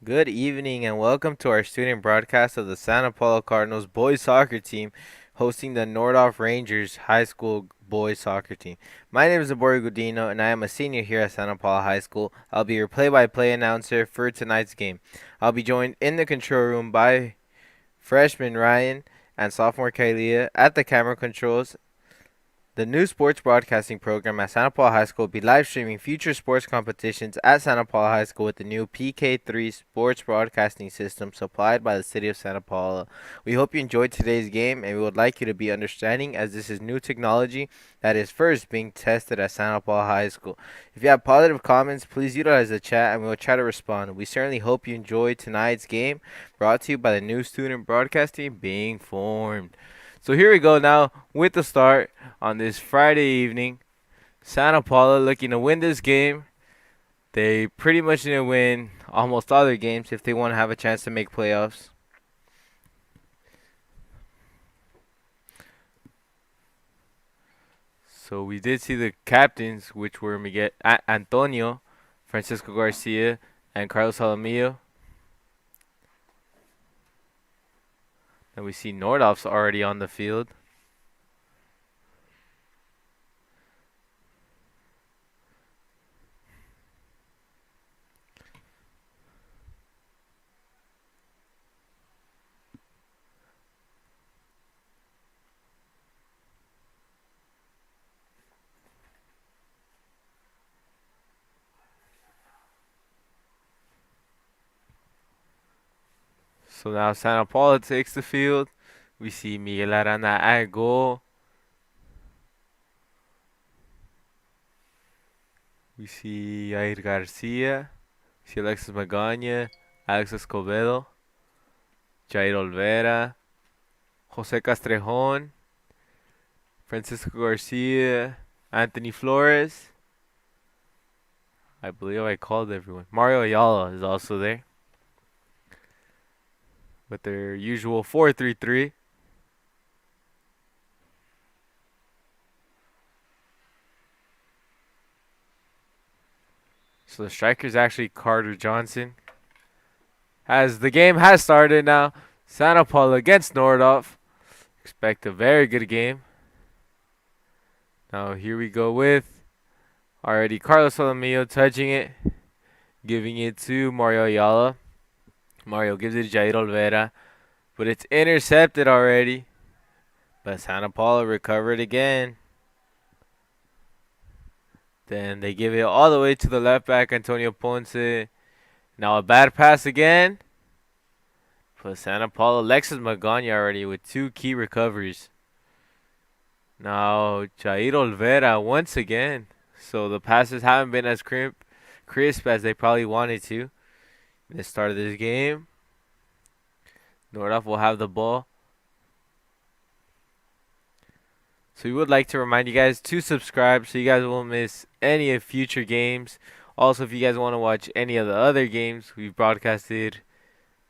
Good evening and welcome to our student broadcast of the Santa Paula Cardinals boys soccer team hosting the Nordhoff Rangers High School boys soccer team. My name is Abori Gudino and I am a senior here at Santa Paula High School. I'll be your play-by-play announcer for tonight's game. I'll be joined in the control room by freshman Ryan and sophomore Kalia at the camera controls. The new sports broadcasting program at Santa Paula High School will be live streaming future sports competitions at Santa Paula High School with the new PK3 sports broadcasting system supplied by the city of Santa Paula. We hope you enjoyed today's game and we would like you to be understanding as this is new technology that is first being tested at Santa Paula High School. If you have positive comments, please utilize the chat and we will try to respond. We certainly hope you enjoyed tonight's game brought to you by the new student broadcasting being formed. So here we go now with the start on this Friday evening. Santa Paula looking to win this game. They pretty much need to win almost all their games if they want to have a chance to make playoffs. So we did see the captains, which were Miguel Antonio, Francisco Garcia, and Carlos Jaramillo. And we see Nordhoff's already on the field. So now Santa Paula takes the field. We see Miguel Arana at goal. We see Jair Garcia. We see Alexis Magana, Alex Escobedo, Jair Olvera, Jose Castrejon, Francisco Garcia, Anthony Flores. I believe I called everyone. Mario Ayala is also there with their usual 4-3-3. So the striker is actually Carter Johnson. As the game has started now, Santa Paula against Nordhoff. Expect a very good game. Now here we go with already Carlos Jaramillo touching it, giving it to Mario Ayala. Mario gives it to Jair Olvera, but it's intercepted already. But Santa Paula recovered again. Then they give it all the way to the left back, Antonio Ponce. Now a bad pass again. But Santa Paula, Alexis Magana already with two key recoveries. Now Jair Olvera once again. So the passes haven't been as crisp as they probably wanted to. In the start of this game. Nordhoff will have the ball. So we would like to remind you guys to subscribe so you guys won't miss any of future games. Also, if you guys want to watch any of the other games, we've broadcasted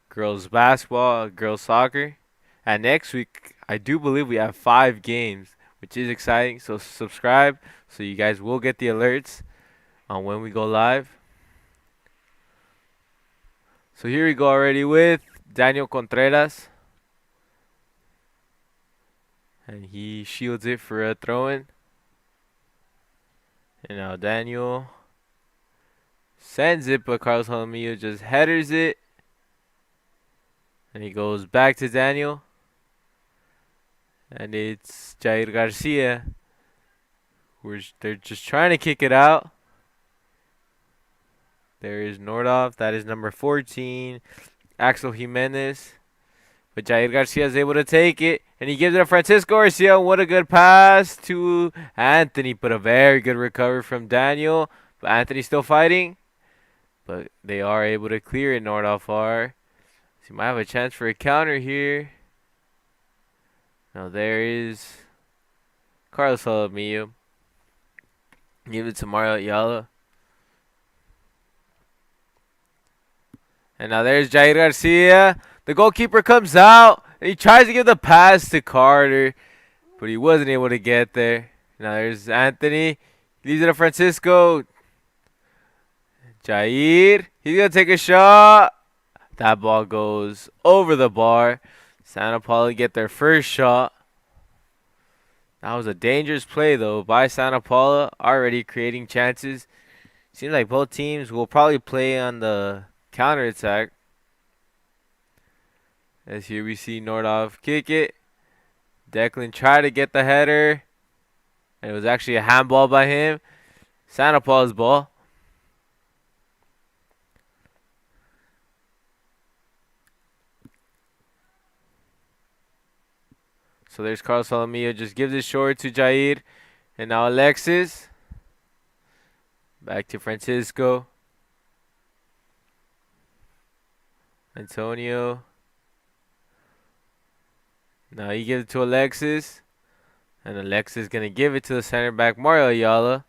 girls basketball, girls soccer. And next week, I do believe we have 5 games, which is exciting. So subscribe so you guys will get the alerts on when we go live. So here we go already with Daniel Contreras. And he shields it for a throw-in. And now Daniel sends it, but Carlos Jaramillo just headers it. And he goes back to Daniel. And it's Jair Garcia. They're just trying to kick it out. There is Nordhoff. That is number 14. Axel Jimenez. But Jair Garcia is able to take it. And he gives it to Francisco Garcia. What a good pass to Anthony. But a very good recovery from Daniel. But Anthony's still fighting. But they are able to clear it, Nordhoff are. So you might have a chance for a counter here. Now there is Carlos Jaramillo. Give it to Mario Ayala. And now there's Jair Garcia. The goalkeeper comes out. And he tries to give the pass to Carter. But he wasn't able to get there. Now there's Anthony. Leaves it to Francisco. Jair. He's going to take a shot. That ball goes over the bar. Santa Paula get their first shot. That was a dangerous play, though, by Santa Paula, already creating chances. Seems like both teams will probably play on the counter attack. As here we see Nordhoff kick it. Declan tried to get the header. And it was actually a handball by him. Santa Paula's ball. So there's Carlos Solomillo, just gives it short to Jair. And now Alexis. Back to Francisco. Antonio. Now he gives it to Alexis. And Alexis going to give it to the center back, Mario Ayala.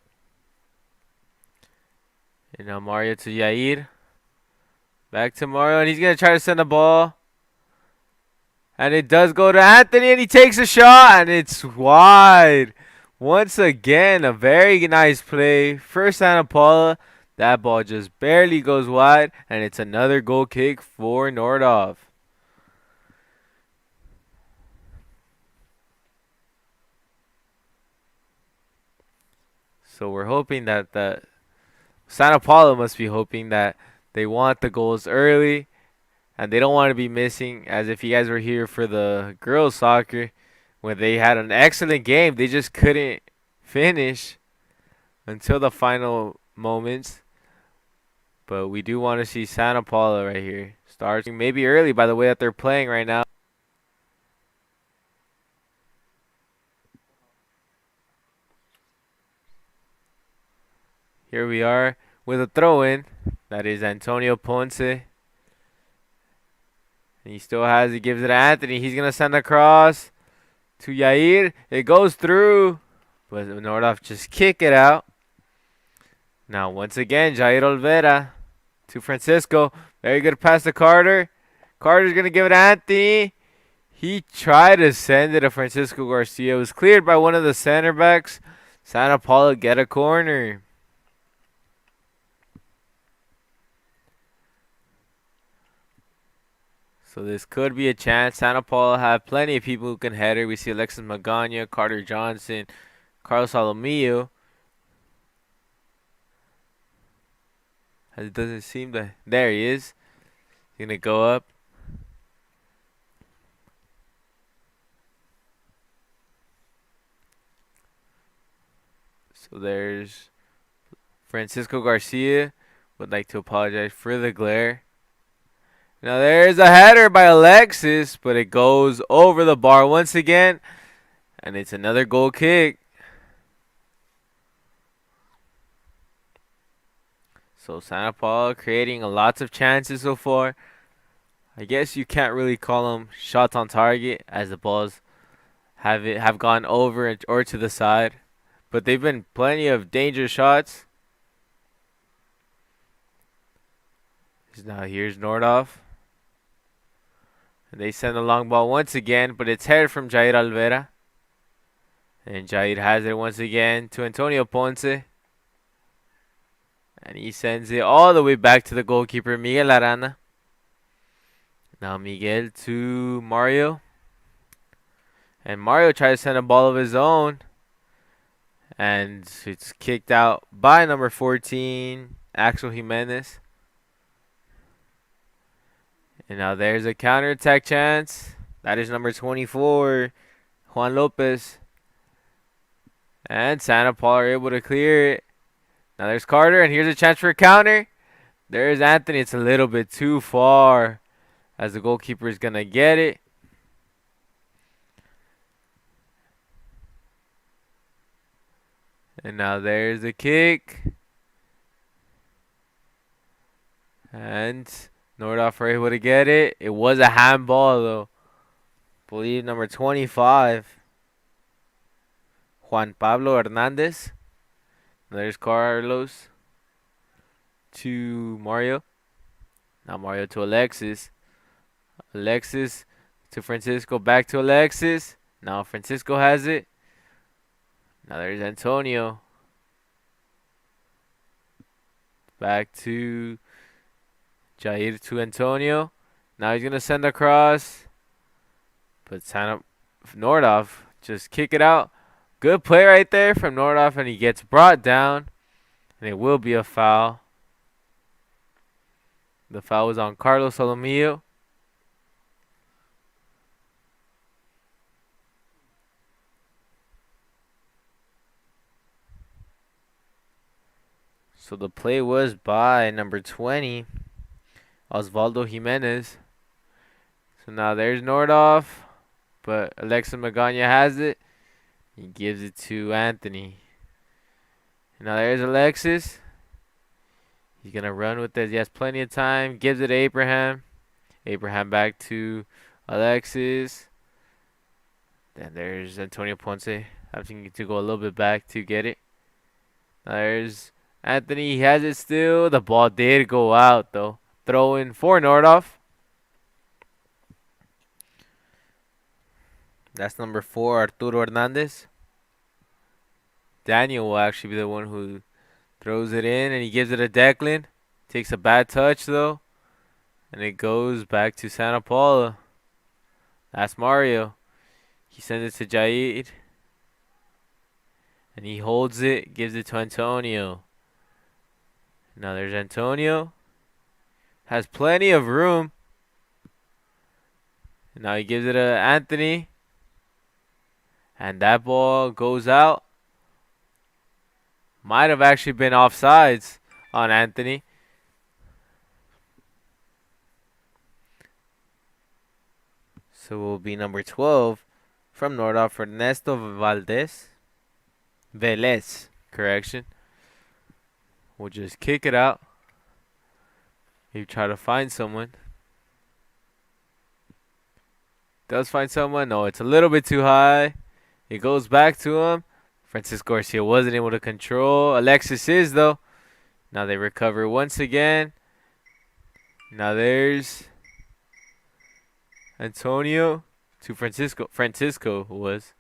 And now Mario to Jair. Back to Mario, and he's going to try to send the ball. And it does go to Anthony, and he takes a shot, and it's wide. Once again, a very nice play for Santa Paula. That ball just barely goes wide, and it's another goal kick for Nordhoff. So we're hoping that Santa Paula must be hoping that they want the goals early, and they don't want to be missing. As if you guys were here for the girls soccer, when they had an excellent game, they just couldn't finish until the final moments. But we do want to see Santa Paula right here starting maybe early by the way that they're playing right now. Here we are with a throw-in. That is Antonio Ponce. And he still has it, gives it to Anthony. He's going to send across to Yair. It goes through, but Nordhoff just kick it out. Now, once again, Jair Olvera to Francisco. Very good pass to Carter. Carter's going to give it to Anthony. He tried to send it to Francisco Garcia. It was cleared by one of the center backs. Santa Paula get a corner. So this could be a chance. Santa Paula have plenty of people who can header. We see Alexis Magana, Carter Johnson, Carlos Alomillo. It doesn't seem that. There he is. He's going to go up. So there's Francisco Garcia. Would like to apologize for the glare. Now there's a header by Alexis, but it goes over the bar once again. And it's another goal kick. So Santa Paula creating lots of chances so far. I guess you can't really call them shots on target, as the balls have gone over or to the side. But they've been plenty of dangerous shots. Now here's Nordhoff. And they send the long ball once again, but it's headed from Jair Olvera. And Jair has it once again to Antonio Ponce. And he sends it all the way back to the goalkeeper, Miguel Arana. Now Miguel to Mario. And Mario tries to send a ball of his own. And it's kicked out by number 14, Axel Jimenez. And now there's a counterattack chance. That is number 24, Juan Lopez. And Santa Paula are able to clear it. Now there's Carter, and here's a chance for a counter. There's Anthony. It's a little bit too far, as the goalkeeper is going to get it. And now there's the kick. And Nordhoff are able to get it. It was a handball, though. I believe number 25, Juan Pablo Hernandez. There's Carlos to Mario. Now Mario to Alexis. Alexis to Francisco. Back to Alexis. Now Francisco has it. Now there's Antonio. Back to Jair to Antonio. Now he's gonna send across, but Nordhoff just kick it out. Good play right there from Nordhoff, and he gets brought down, and it will be a foul. The foul was on Carlos Solomillo. So the play was by number 20, Osvaldo Jimenez. So now there's Nordhoff, but Alexis Magana has it. He gives it to Anthony. And now there's Alexis. He's going to run with this. He has plenty of time. Gives it to Abraham. Abraham back to Alexis. Then there's Antonio Ponce. Having to go a little bit back to get it. Now there's Anthony. He has it still. The ball did go out, though. Throw in for Nordhoff. That's number 4, Arturo Hernandez. Daniel will actually be the one who throws it in, and he gives it to Declan. Takes a bad touch, though. And it goes back to Santa Paula. That's Mario. He sends it to Jair. And he holds it, gives it to Antonio. Now there's Antonio. Has plenty of room. And now he gives it to Anthony. And that ball goes out. Might have actually been offsides on Anthony. So it will be number 12 from Nordhoff, Ernesto Valdez. Velez, correction. We'll just kick it out. He try to find someone. Does find someone. No, it's a little bit too high. It goes back to him. Francisco Garcia wasn't able to control. Alexis is, though. Now they recover once again. Now there's Antonio to Francisco. Francisco was.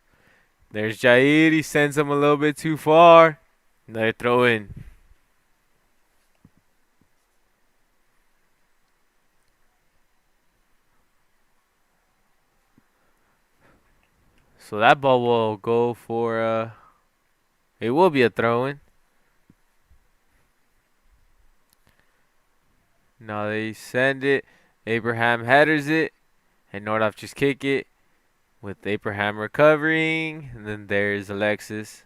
There's Jair. He sends him a little bit too far. Another throw in. So that ball will go for, it will be a throw in. Now they send it. Abraham headers it. And Nordhoff just kick it. With Abraham recovering. And then there's Alexis.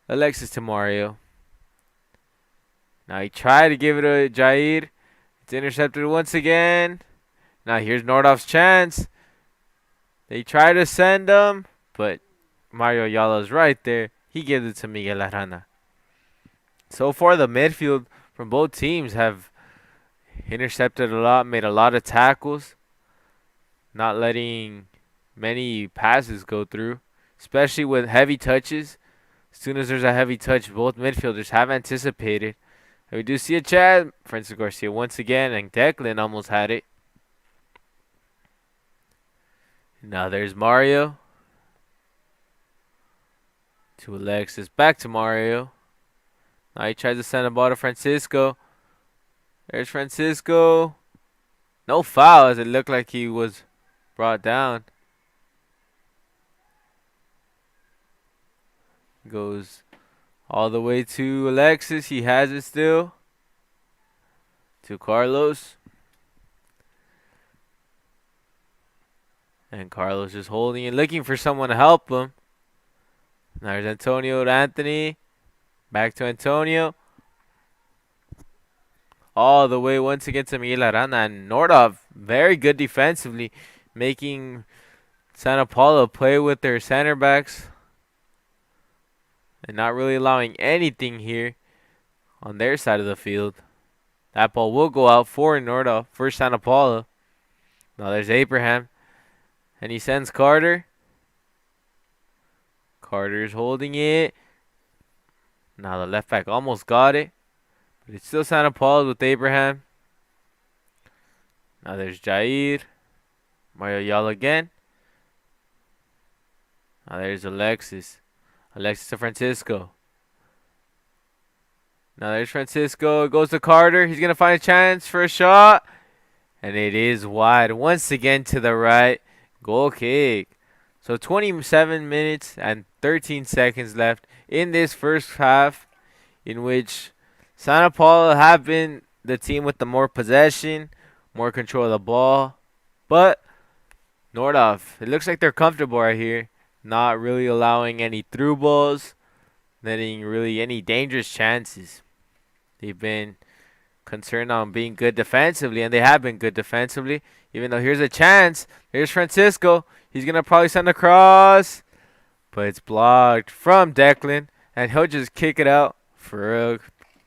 Alexis to Mario. Now he tried to give it to Jair. It's intercepted once again. Now here's Nordhoff's chance. They try to send him, but Mario Ayala's right there. He gives it to Miguel Arana. So far, the midfield from both teams have intercepted a lot, made a lot of tackles, not letting many passes go through, especially with heavy touches. As soon as there's a heavy touch, both midfielders have anticipated. And we do see a chance. Francisco Garcia once again, and Declan almost had it. Now there's Mario. To Alexis. Back to Mario. Now he tries to send a ball to Francisco. There's Francisco. No foul, as it looked like he was brought down. Goes all the way to Alexis. He has it still. To Carlos. And Carlos just holding it, looking for someone to help him. Now there's Antonio to Anthony. Back to Antonio. All the way once again to Miguel Arana. And Nordhoff, very good defensively, making Santa Paula play with their center backs. And not really allowing anything here on their side of the field. That ball will go out for Nordhoff, for Santa Paula. Now there's Abraham. And he sends Carter. Carter's holding it. Now the left back almost got it. But it's still Santa Paula with Abraham. Now there's Jair. Mario Ayala again. Now there's Alexis. Alexis to Francisco. Now there's Francisco. It goes to Carter. He's going to find a chance for a shot. And it is wide once again to the right. Goal kick. So 27 minutes and 13 seconds left in this first half, in which Santa Paula have been the team with the more possession, more control of the ball. But Nordhoff, it looks like they're comfortable right here, not really allowing any through balls, letting really any dangerous chances. They've been concerned on being good defensively, and they have been good defensively. Even though here's a chance. Here's Francisco. He's going to probably send a cross, but it's blocked from Declan, and he'll just kick it out for a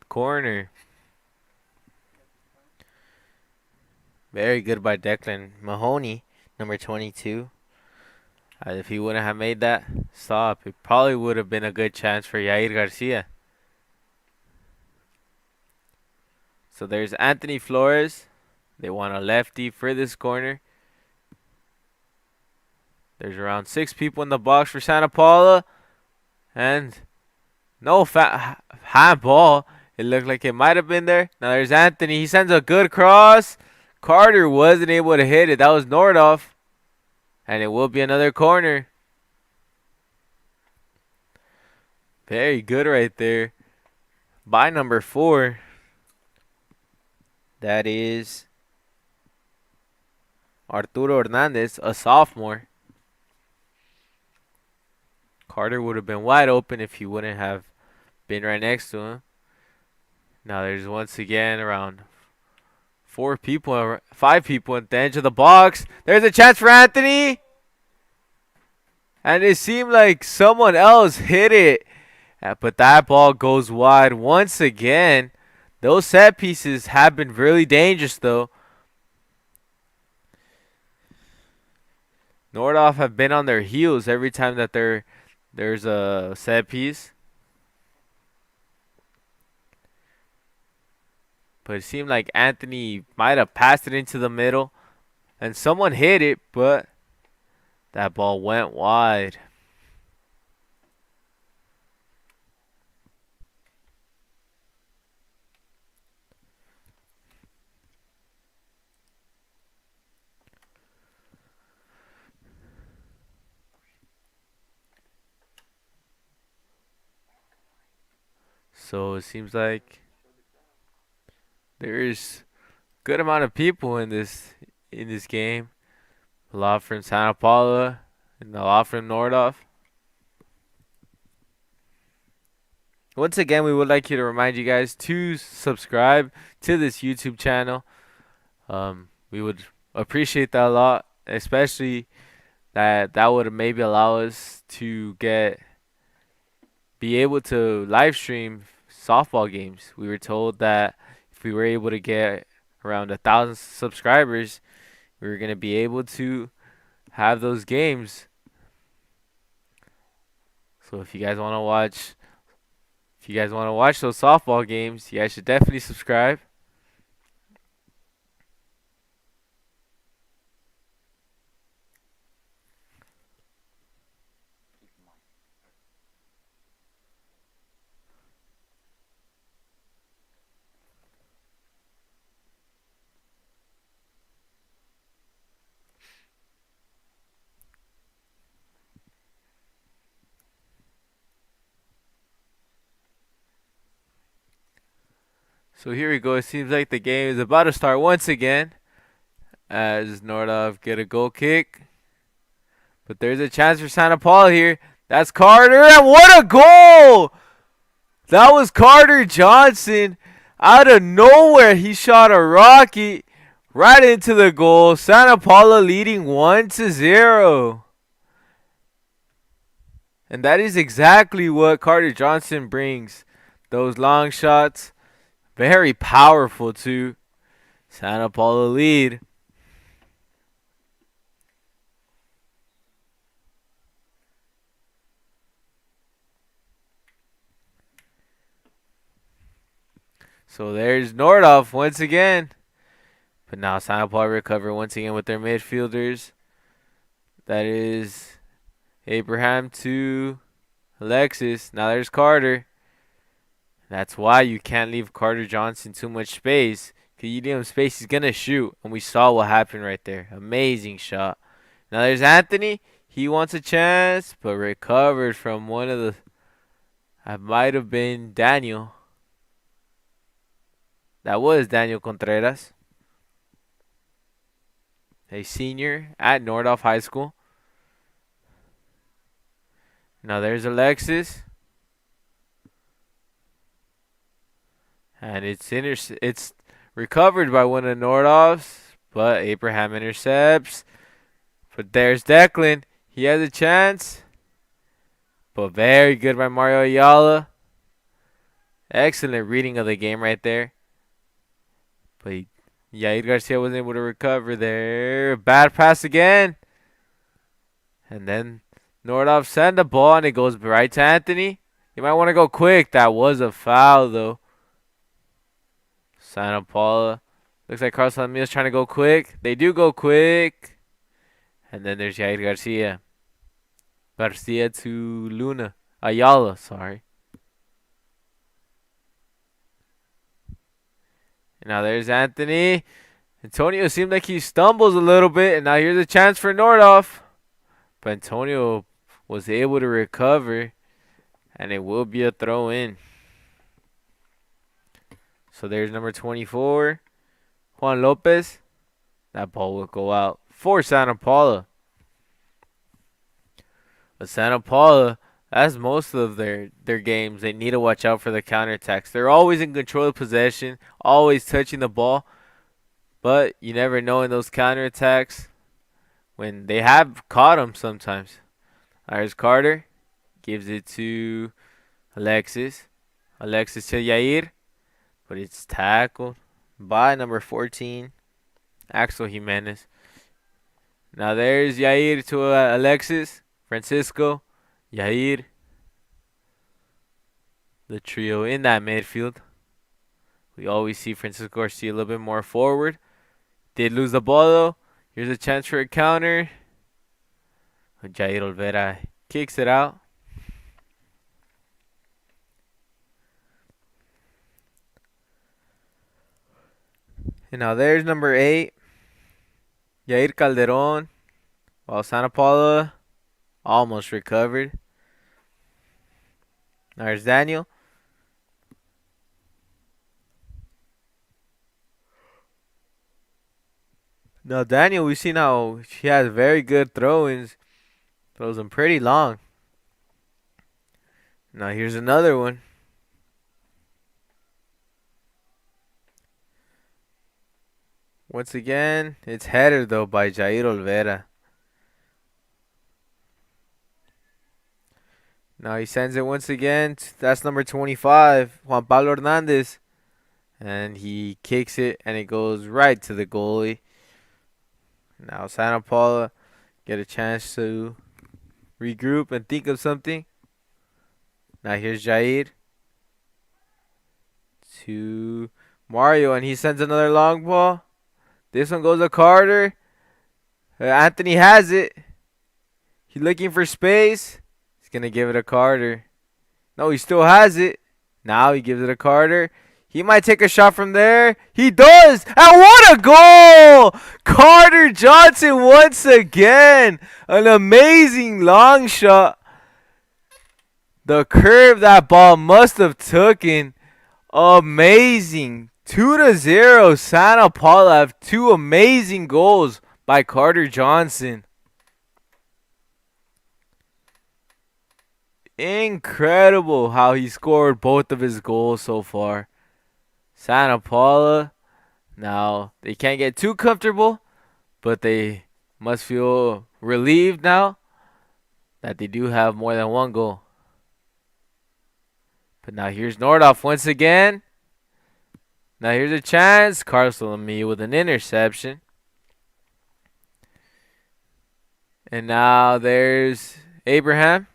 corner. Very good by Declan. Mahoney, number 22. If he wouldn't have made that stop, it probably would have been a good chance for Yair Garcia. So there's Anthony Flores. They want a lefty for this corner. There's around 6 people in the box for Santa Paula. And no handball. It looked like it might have been there. Now there's Anthony. He sends a good cross. Carter wasn't able to hit it. That was Nordhoff. And it will be another corner. Very good right there by number 4. That is Arturo Hernandez, a sophomore. Carter would have been wide open if he wouldn't have been right next to him. Now there's once again around 5 people at the edge of the box. There's a chance for Anthony. And it seemed like someone else hit it. But that ball goes wide once again. Those set pieces have been really dangerous, though. Nordhoff have been on their heels every time that there's a set piece. But it seemed like Anthony might have passed it into the middle. And someone hit it, but that ball went wide. So it seems like there's good amount of people in this game. A lot from Santa Paula and a lot from Nordhoff. Once again, we would like you to remind you guys to subscribe to this YouTube channel. We would appreciate that a lot, especially that would maybe allow us to be able to live stream softball games. We were told that if we were able to get around 1,000 subscribers, we were going to be able to have those games. So if you guys want to watch those softball games, you guys should definitely subscribe. So here we go. It seems like the game is about to start once again as Nordhoff get a goal kick. But there's a chance for Santa Paula here. That's Carter, and what a goal! That was Carter Johnson. Out of nowhere, he shot a rocket right into the goal. Santa Paula leading 1-0. And that is exactly what Carter Johnson brings. Those long shots. Very powerful, too. Santa Paula lead. So there's Nordhoff once again. But now Santa Paula recover once again with their midfielders. That is Abraham to Alexis. Now there's Carter. That's why you can't leave Carter Johnson too much space, You leave him space, he's gonna shoot. And we saw what happened right there. Amazing shot. Now there's Anthony. He wants a chance, but recovered from one of the. That might have been Daniel. That was Daniel Contreras, a senior at Nordhoff High School. Now there's Alexis. And it's recovered by one of Nordhoff's, but Abraham intercepts. But there's Declan. He has a chance. But very good by Mario Ayala. Excellent reading of the game right there. But Yair Garcia wasn't able to recover there. Bad pass again. And then Nordhoff send the ball and it goes right to Anthony. You might want to go quick. That was a foul though. Santa Paula. Looks like Carlos Alamiro's trying to go quick. They do go quick. And then there's Yair Garcia. Garcia to Luna. Ayala, sorry. And now there's Anthony. Antonio seemed like he stumbles a little bit. And now here's a chance for Nordhoff. But Antonio was able to recover. And it will be a throw in. So there's number 24. Juan Lopez. That ball will go out for Santa Paula. But Santa Paula, that's most of their games. They need to watch out for the counterattacks. They're always in control of possession, always touching the ball. But you never know in those counterattacks when they have caught them sometimes. There's Carter. Gives it to Alexis. Alexis to Yair. But it's tackled by number 14, Axel Jimenez. Now there's Yair to Alexis. Francisco. Yair. The trio in that midfield. We always see Francisco Garcia a little bit more forward. Did lose the ball though. Here's a chance for a counter. Jair Olvera kicks it out. And now there's number 8. Yair Calderon. While Santa Paula almost recovered. There's Daniel. Now Daniel, we've seen how she has very good throw-ins. Throws them pretty long. Now here's another one. Once again, it's headed though by Jair Olvera. Now he sends it once again. That's number 25, Juan Pablo Hernandez. And he kicks it and it goes right to the goalie. Now Santa Paula get a chance to regroup and think of something. Now here's Jair to Mario and he sends another long ball. This one goes to Carter. Anthony has it. He's looking for space. He's going to give it to Carter. No, he still has it. Now he gives it to Carter. He might take a shot from there. He does. And what a goal! Carter Johnson once again. An amazing long shot. The curve that ball must have taken. Amazing. 2-0. Santa Paula have 2 amazing goals by Carter Johnson. Incredible how he scored both of his goals so far. Santa Paula, now they can't get too comfortable, but they must feel relieved now that they do have more than 1 goal. But now here's Nordhoff once again. Now here's a chance. Carlos Alamiro's with an interception. And now there's Abraham.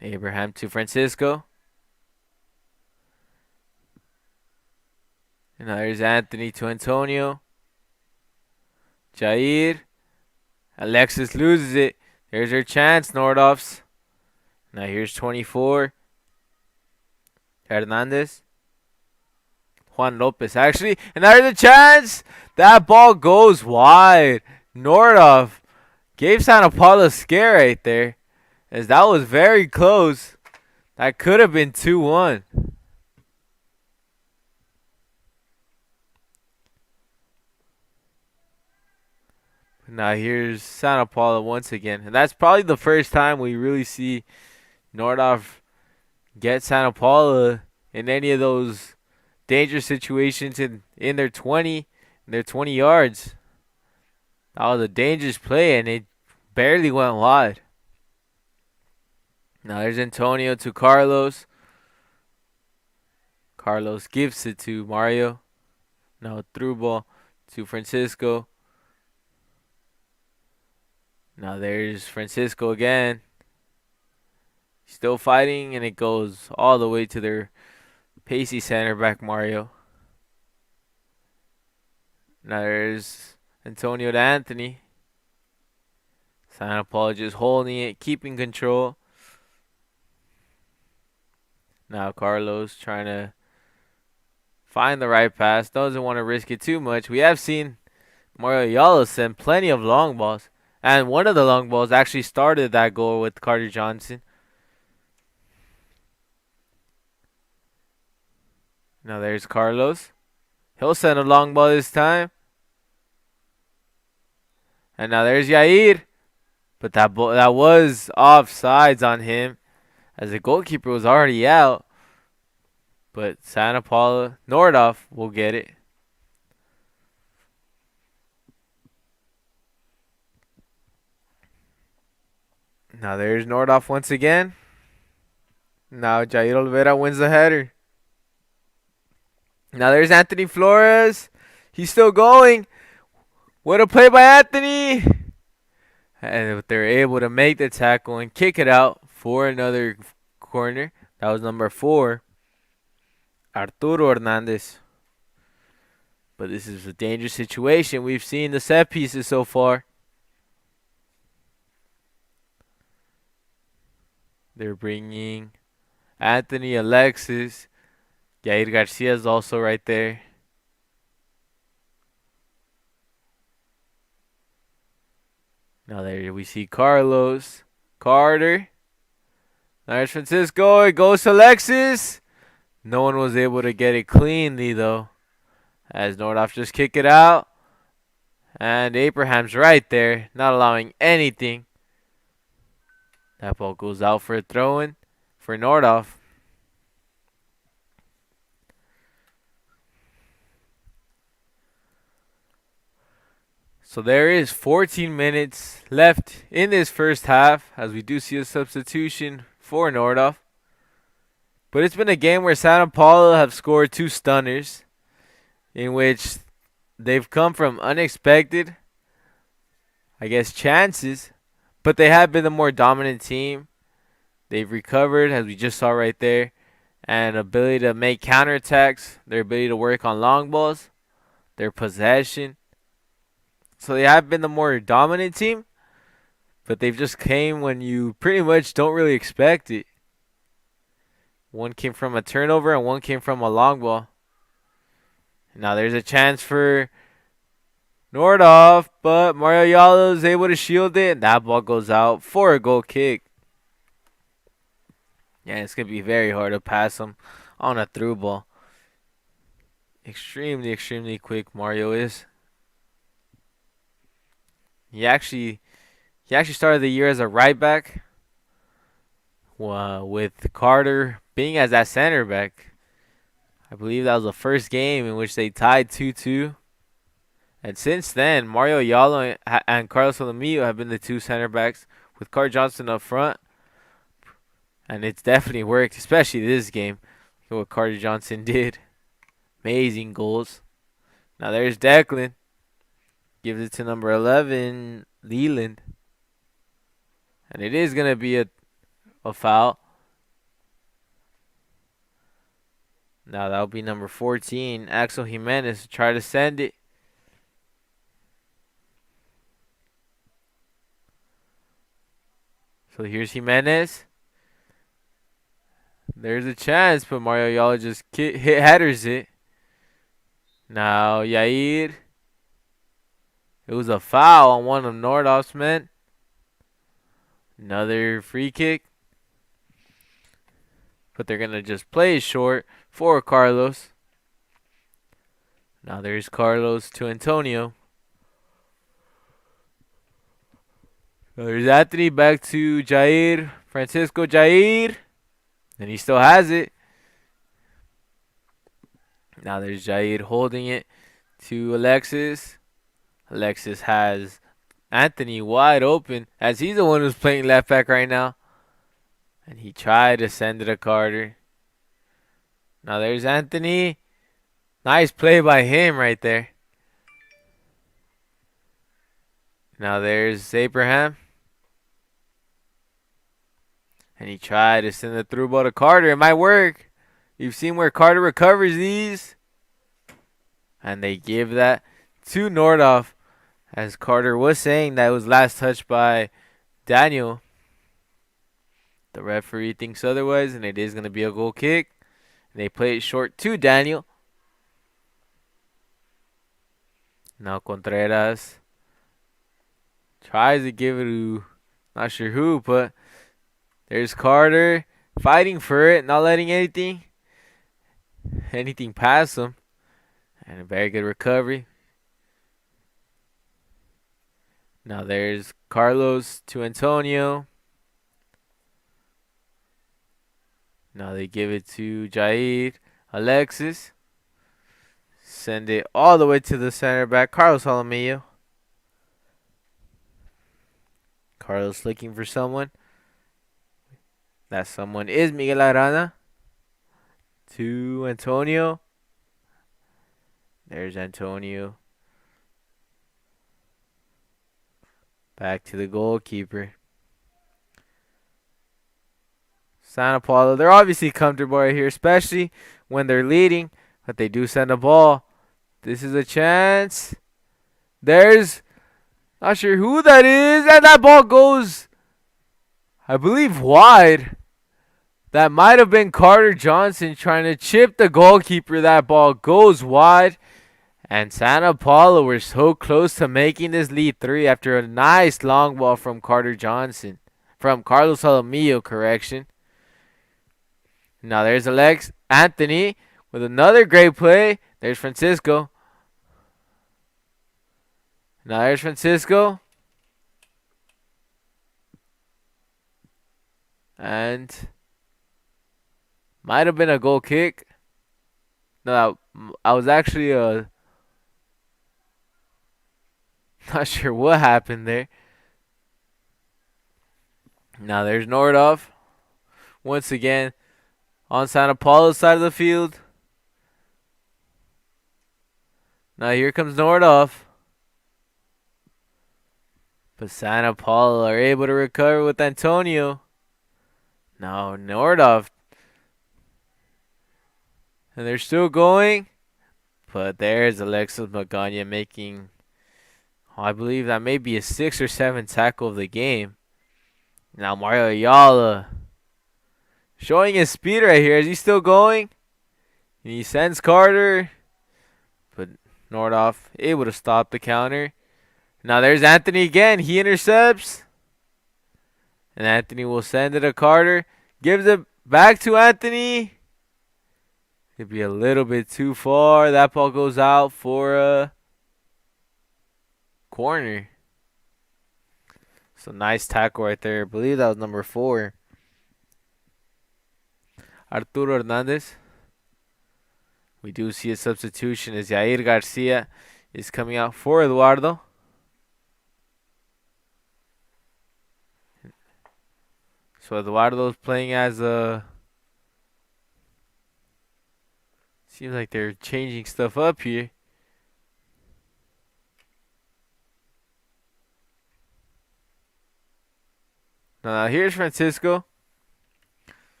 Abraham to Francisco. And now there's Anthony to Antonio. Jair. Alexis loses it. There's her chance, Nordhoff's. Now here's 24. Hernandez. Juan Lopez, actually. And there's a chance. That ball goes wide. Nordhoff gave Santa Paula a scare right there, as that was very close. That could have been 2-1. Now here's Santa Paula once again. And that's probably the first time we really see Nordhoff get Santa Paula in any of those dangerous situations in their 20 yards. That was a dangerous play, and it barely went wide. Now there's Antonio to Carlos. Carlos gives it to Mario. Now through ball to Francisco. Now there's Francisco again. Still fighting, and it goes all the way to their pacey center back, Mario. Now there's Antonio to Anthony. Santa Paula just holding it, keeping control. Now Carlos trying to find the right pass. Doesn't want to risk it too much. We have seen Mario Ayala send plenty of long balls. And one of the long balls actually started that goal with Carter Johnson. Now there's Carlos. He'll send a long ball this time. And now there's Yair. But that was offsides on him, as the goalkeeper was already out. But Santa Paula, Nordhoff will get it. Now there's Nordhoff once again. Now Jair Oliveira wins the header. Now there's Anthony Flores. He's still going. What a play by Anthony. And they're able to make the tackle and kick it out for another corner. That was number 4, Arturo Hernandez. But this is a dangerous situation. We've seen the set pieces so far. They're bringing Anthony, Alexis. Yair Garcia is also right there. Now there we see Carlos. Carter. There's Francisco. It goes to Alexis. No one was able to get it cleanly, though, as Nordhoff just kick it out. And Abraham's right there, not allowing anything. That ball goes out for a throw-in for Nordhoff. So there is 14 minutes left in this first half, as we do see a substitution for Nordhoff. But it's been a game where Santa Paula have scored 2 stunners, in which they've come from unexpected, chances, but they have been the more dominant team. They've recovered, as we just saw right there, and ability to make counterattacks, their ability to work on long balls, their possession. So they have been the more dominant team, but they've just came when you pretty much don't really expect it. One came from a turnover and one came from a long ball. Now there's a chance for Nordhoff, but Mario Ayala is able to shield it, and that ball goes out for a goal kick. Yeah, it's going to be very hard to pass him on a through ball. Extremely, extremely quick Mario is. He actually started the year as a right back, with Carter being as that center back. I believe that was the first game in which they tied 2-2. And since then, Mario Ayala and Carlos Solomillo have been the 2 center backs, with Carter Johnson up front. And it's definitely worked, especially this game. Look at what Carter Johnson did. Amazing goals. Now there's Declan. Gives it to number 11, Leland. And it is going to be a foul. Now that'll be number 14, Axel Jimenez, to try to send it. So here's Jimenez. There's a chance, but Mario Ayala just headers it. Now, Yair. It was a foul on one of Nordhoff's men. Another free kick. But they're going to just play it short for Carlos. Now there's Carlos to Antonio. Now there's Anthony back to Jair. Francisco Jair. And he still has it. Now there's Jair holding it to Alexis. Alexis has Anthony wide open as he's the one who's playing left back right now. And he tried to send it to Carter. Now there's Anthony. Nice play by him right there. Now there's Abraham. And he tried to send the through ball to Carter. It might work. You've seen where Carter recovers these. And they give that to Nordhoff. As Carter was saying that it was last touched by Daniel. The referee thinks otherwise, and it is going to be a goal kick. And they play it short to Daniel. Now Contreras tries to give it to not sure who, but there's Carter fighting for it, not letting anything pass him. And a very good recovery. Now there's Carlos to Antonio. Now they give it to Jair. Alexis. Send it all the way to the center back. Carlos Jaramillo. Carlos looking for someone. That someone is Miguel Arana. To Antonio. There's Antonio. Back to the goalkeeper. Santa Paula, they're obviously comfortable right here, especially when they're leading, but they do send a ball. This is a chance. There's, not sure who that is, and that ball goes, I believe, wide. That might have been Carter Johnson trying to chip the goalkeeper. That ball goes wide. And Santa Paula were so close to making this lead 3 after a nice long ball from Carter Johnson. From Carlos Jaramillo, correction. Now there's Anthony with another great play. There's Francisco. Now there's Francisco. And might have been a goal kick. No, I was actually not sure what happened there. Now there's Nordhoff. Once again, on Santa Paula's side of the field. Now here comes Nordhoff. But Santa Paula are able to recover with Antonio. Now Nordhoff. And they're still going. But there's Alexis Magana making, I believe that may be a 6 or 7 tackle of the game. Now Mario Ayala showing his speed right here. Is he still going? And he sends Carter. But Nordhoff able to stop the counter. Now there's Anthony again. He intercepts. And Anthony will send it to Carter. Gives it back to Anthony. Could be a little bit too far. That ball goes out for a corner. So nice tackle right there. I believe that was number 4. Arturo Hernandez. We do see a substitution as Yair Garcia is coming out for Eduardo. So Eduardo's playing as a... Seems like they're changing stuff up here. Now here's Francisco.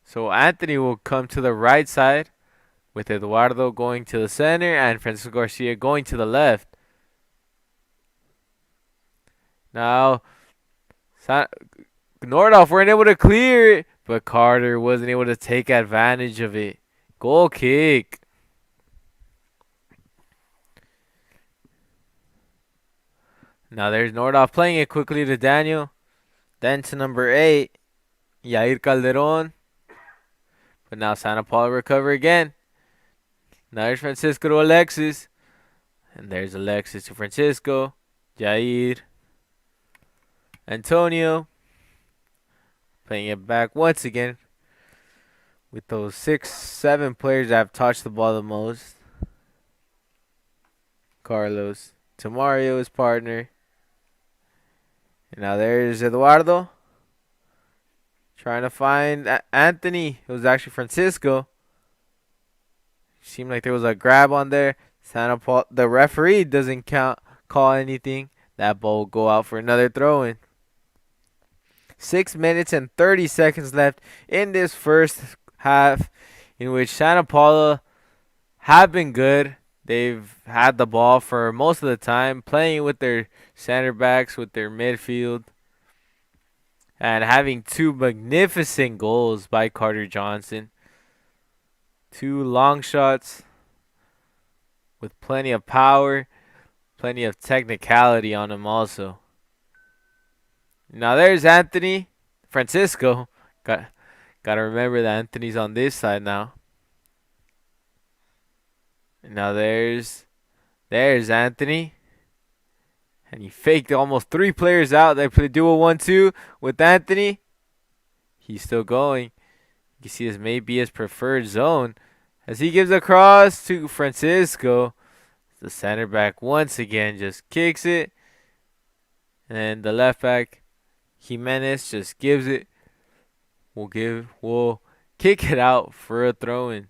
So Anthony will come to the right side with Eduardo going to the center and Francisco Garcia going to the left. Now Nordhoff weren't able to clear it, but Carter wasn't able to take advantage of it. Goal kick. Now there's Nordhoff playing it quickly to Daniel. Then to number 8, Yair Calderon. But now Santa Paula recover again. Now there's Francisco to Alexis. And there's Alexis to Francisco. Jair. Antonio. Playing it back once again. With those 6, 7 players that have touched the ball the most. Carlos. To Mario, his partner. And now there's Eduardo. Trying to find Anthony. It was actually Francisco. Seemed like there was a grab on there. Santa Paul, the referee doesn't call anything. That ball will go out for another throw-in. 6 minutes and 30 seconds left in this first half, in which Santa Paula have been good. They've had the ball for most of the time, playing with their center backs, with their midfield, and having 2 magnificent goals by Carter Johnson. 2 long shots with plenty of power, plenty of technicality on them also. Now there's Anthony. Francisco. Gotta remember that Anthony's on this side now. And now there's Anthony. And he faked almost 3 players out. They play duo 1-2 with Anthony. He's still going. You can see this may be his preferred zone. As he gives a cross to Francisco. The center back once again just kicks it. And the left back, Jimenez, just gives it. We'll kick it out for a throw-in.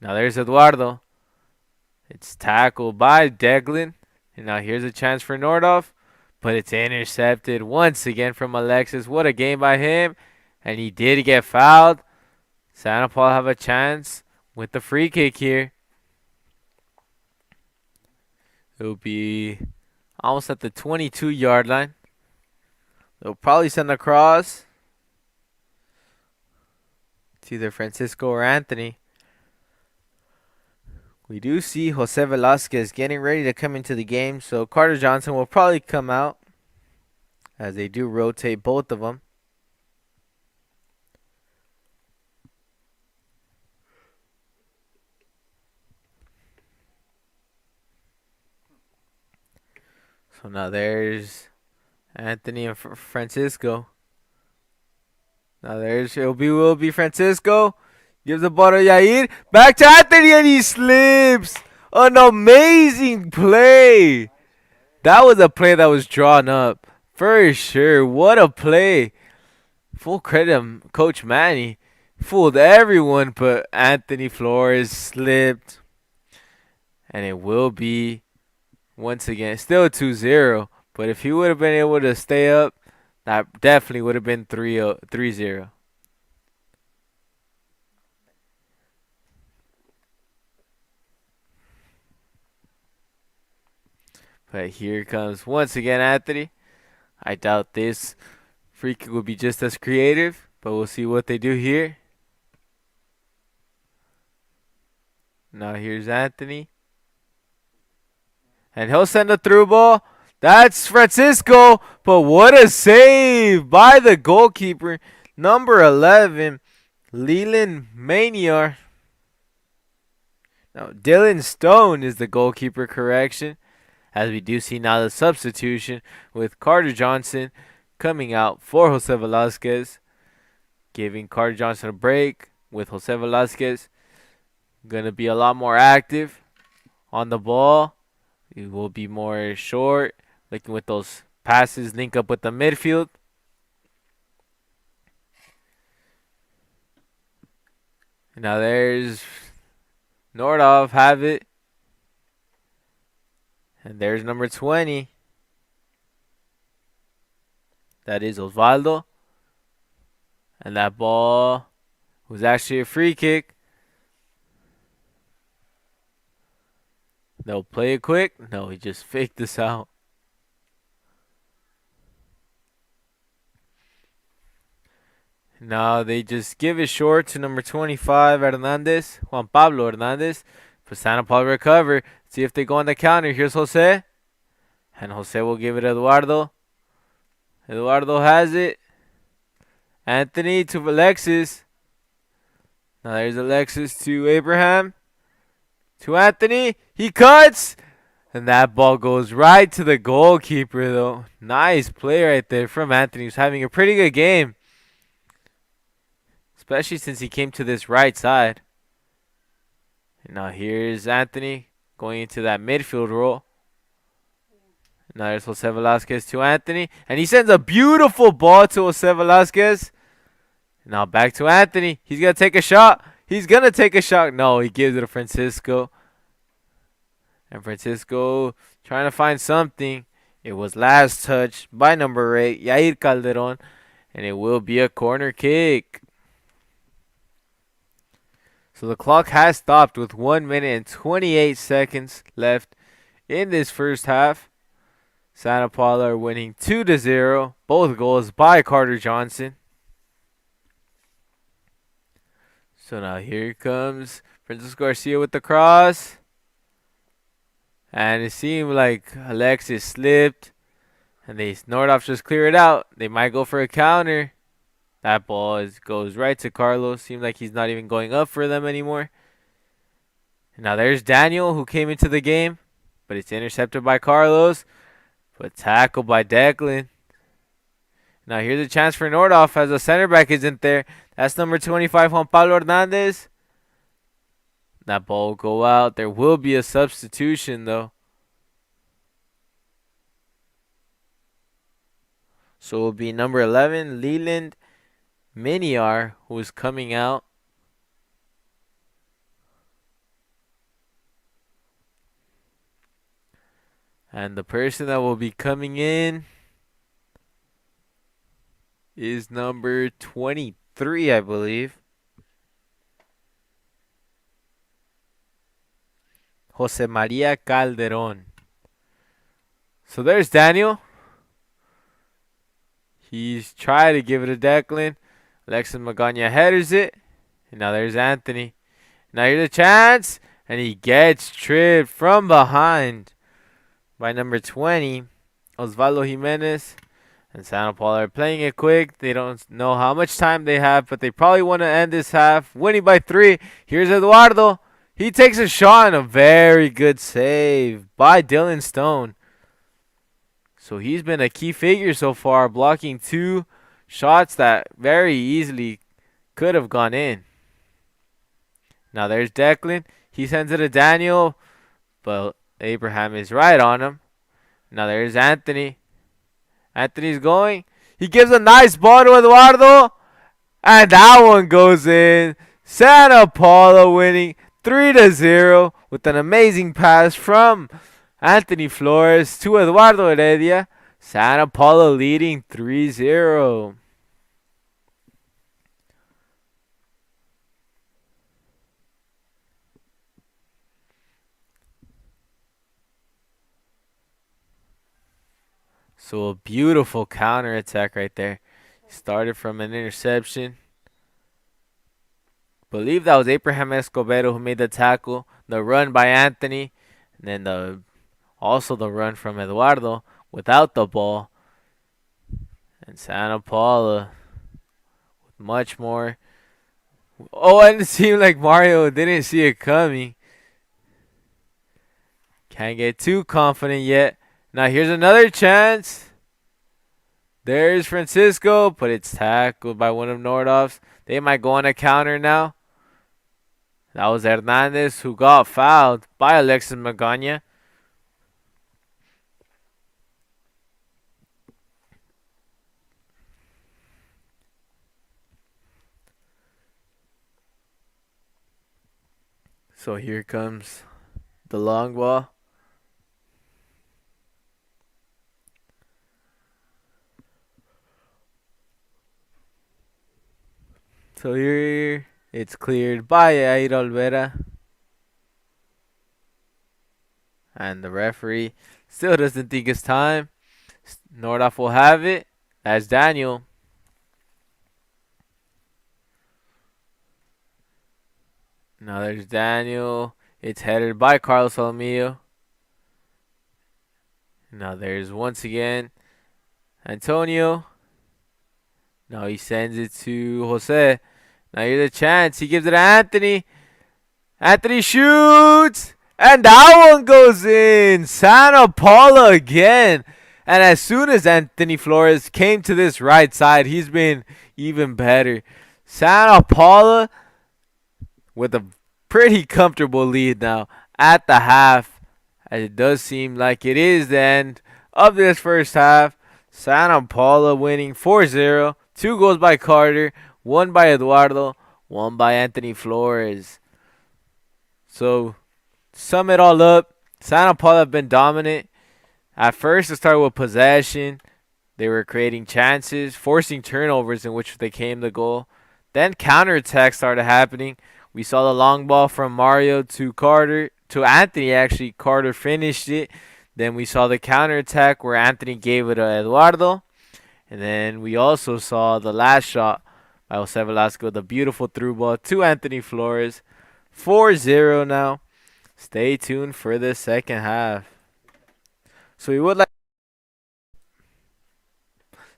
Now there's Eduardo. It's tackled by Declan. And now here's a chance for Nordhoff. But it's intercepted once again from Alexis. What a game by him. And he did get fouled. Santa Paula have a chance with the free kick here. It'll be almost at the 22-yard line. They'll probably send a cross to either Francisco or Anthony. We do see Jose Velasquez getting ready to come into the game, so Carter Johnson will probably come out as they do rotate both of them. So now there's Anthony and Francisco. Now will be Francisco. Gives the ball to Yair. Back to Anthony and he slips. An amazing play. That was a play that was drawn up. For sure. What a play. Full credit to Coach Manny. Fooled everyone, but Anthony Flores slipped. And it will be, once again, still 2-0. But if he would have been able to stay up, that definitely would have been 3-0. But here comes once again Anthony. I doubt this free kick will be just as creative, but we'll see what they do here. Now here's Anthony. And he'll send a through ball. That's Francisco, but what a save by the goalkeeper, number 11, Leland Manier. Now, Dylan Stone is the goalkeeper, correction, as we do see now the substitution with Carter Johnson coming out for Jose Velasquez, giving Carter Johnson a break with Jose Velasquez. Going to be a lot more active on the ball. It will be more short, looking with those passes, link up with the midfield. And now there's Nordhoff, have it. And there's number 20. That is Osvaldo. And that ball was actually a free kick. They'll play it quick. No, he just faked this out. Now they just give it short to number 25, Hernandez, Juan Pablo Hernandez. For Santa Paula recover. See if they go on the counter. Here's Jose. And Jose will give it to Eduardo. Eduardo has it. Anthony to Alexis. Now there's Alexis to Abraham. To Anthony. He cuts. And that ball goes right to the goalkeeper, though. Nice play right there from Anthony. He's having a pretty good game, especially since he came to this right side. And now here's Anthony going into that midfield role. Now there's Jose Velasquez to Anthony. And he sends a beautiful ball to Jose Velasquez. Now back to Anthony. He's going to take a shot. He's going to take a shot. No, he gives it to Francisco. And Francisco trying to find something. It was last touch by number 8, Yair Calderon. And it will be a corner kick. So the clock has stopped with 1 minute and 28 seconds left in this first half. Santa Paula are winning 2-0. Both goals by Carter Johnson. So now here comes Francisco Garcia with the cross. And it seemed like Alexis slipped. And Nordhoff just clear it out. They might go for a counter. That ball goes right to Carlos. Seems like he's not even going up for them anymore. And now there's Daniel who came into the game. But it's intercepted by Carlos. But tackled by Declan. Now here's a chance for Nordhoff as the center back isn't there. That's number 25, Juan Pablo Hernandez. That ball will go out. There will be a substitution, though. So it will be number 11, Leland Miniar, who is coming out. And the person that will be coming in is number 23, I believe. Jose Maria Calderon. So there's Daniel. He's trying to give it to Declan. Alexis Magana headers it. And now there's Anthony. Now here's a chance. And he gets tripped from behind by number 20, Osvaldo Jimenez. And Santa Paula are playing it quick. They don't know how much time they have, but they probably want to end this half. Winning by 3. Here's Eduardo. He takes a shot and a very good save by Dylan Stone. So he's been a key figure so far, blocking 2 shots that very easily could have gone in. Now there's Declan. He sends it to Daniel, but Abraham is right on him. Now there's Anthony. Anthony's going. He gives a nice ball to Eduardo. And that one goes in. Santa Paula winning 3-0 with an amazing pass from Anthony Flores to Eduardo Heredia. Santa Paula leading 3-0. So a beautiful counter attack right there. Started from an interception. Believe that was Abraham Escobedo who made the tackle. The run by Anthony. And then also the run from Eduardo without the ball. And Santa Paula with much more. Oh, and it seemed like Mario didn't see it coming. Can't get too confident yet. Now here's another chance. There's Francisco, but it's tackled by one of Nordhoff's. They might go on a counter now. That was Hernandez who got fouled by Alexis Magana. So here comes the long ball. So here it's cleared by Air Olvera. And the referee still doesn't think it's time. Nordhoff will have it. That's Daniel. Now there's Daniel. It's headed by Carlos Almillo. Now there's once again Antonio. Now he sends it to Jose. Now here's a chance. He gives it to Anthony. Anthony shoots. And that one goes in. Santa Paula again. And as soon as Anthony Flores came to this right side, he's been even better. Santa Paula with a pretty comfortable lead now at the half. As it does seem like it is the end of this first half. Santa Paula winning 4-0. 2 goals by Carter, 1 by Eduardo, 1 by Anthony Flores. So, sum it all up, Santa Paula have been dominant. At first, it started with possession. They were creating chances, forcing turnovers in which they came to goal. Then counterattacks started happening. We saw the long ball from Mario to Carter, to Anthony actually. Carter finished it. Then we saw the counterattack where Anthony gave it to Eduardo. And then we also saw the last shot by Jose Velasco, the beautiful through ball to Anthony Flores. 4-0 now. Stay tuned for the second half. So we would like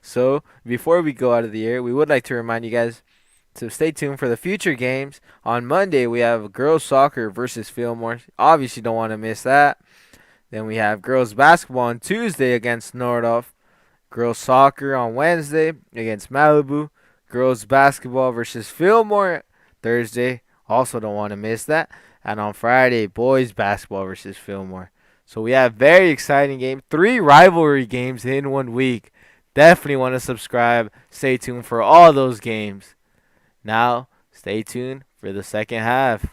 So before we go out of the air, we would like to remind you guys to stay tuned for the future games. On Monday, we have girls soccer versus Fillmore. Obviously, don't want to miss that. Then we have girls basketball on Tuesday against Nordhoff. Girls soccer on Wednesday against Malibu. Girls basketball versus Fillmore Thursday. Also don't want to miss that. And on Friday, boys basketball versus Fillmore. So we have very exciting games. 3 rivalry games in 1 week. Definitely want to subscribe. Stay tuned for all those games. Now, stay tuned for the second half.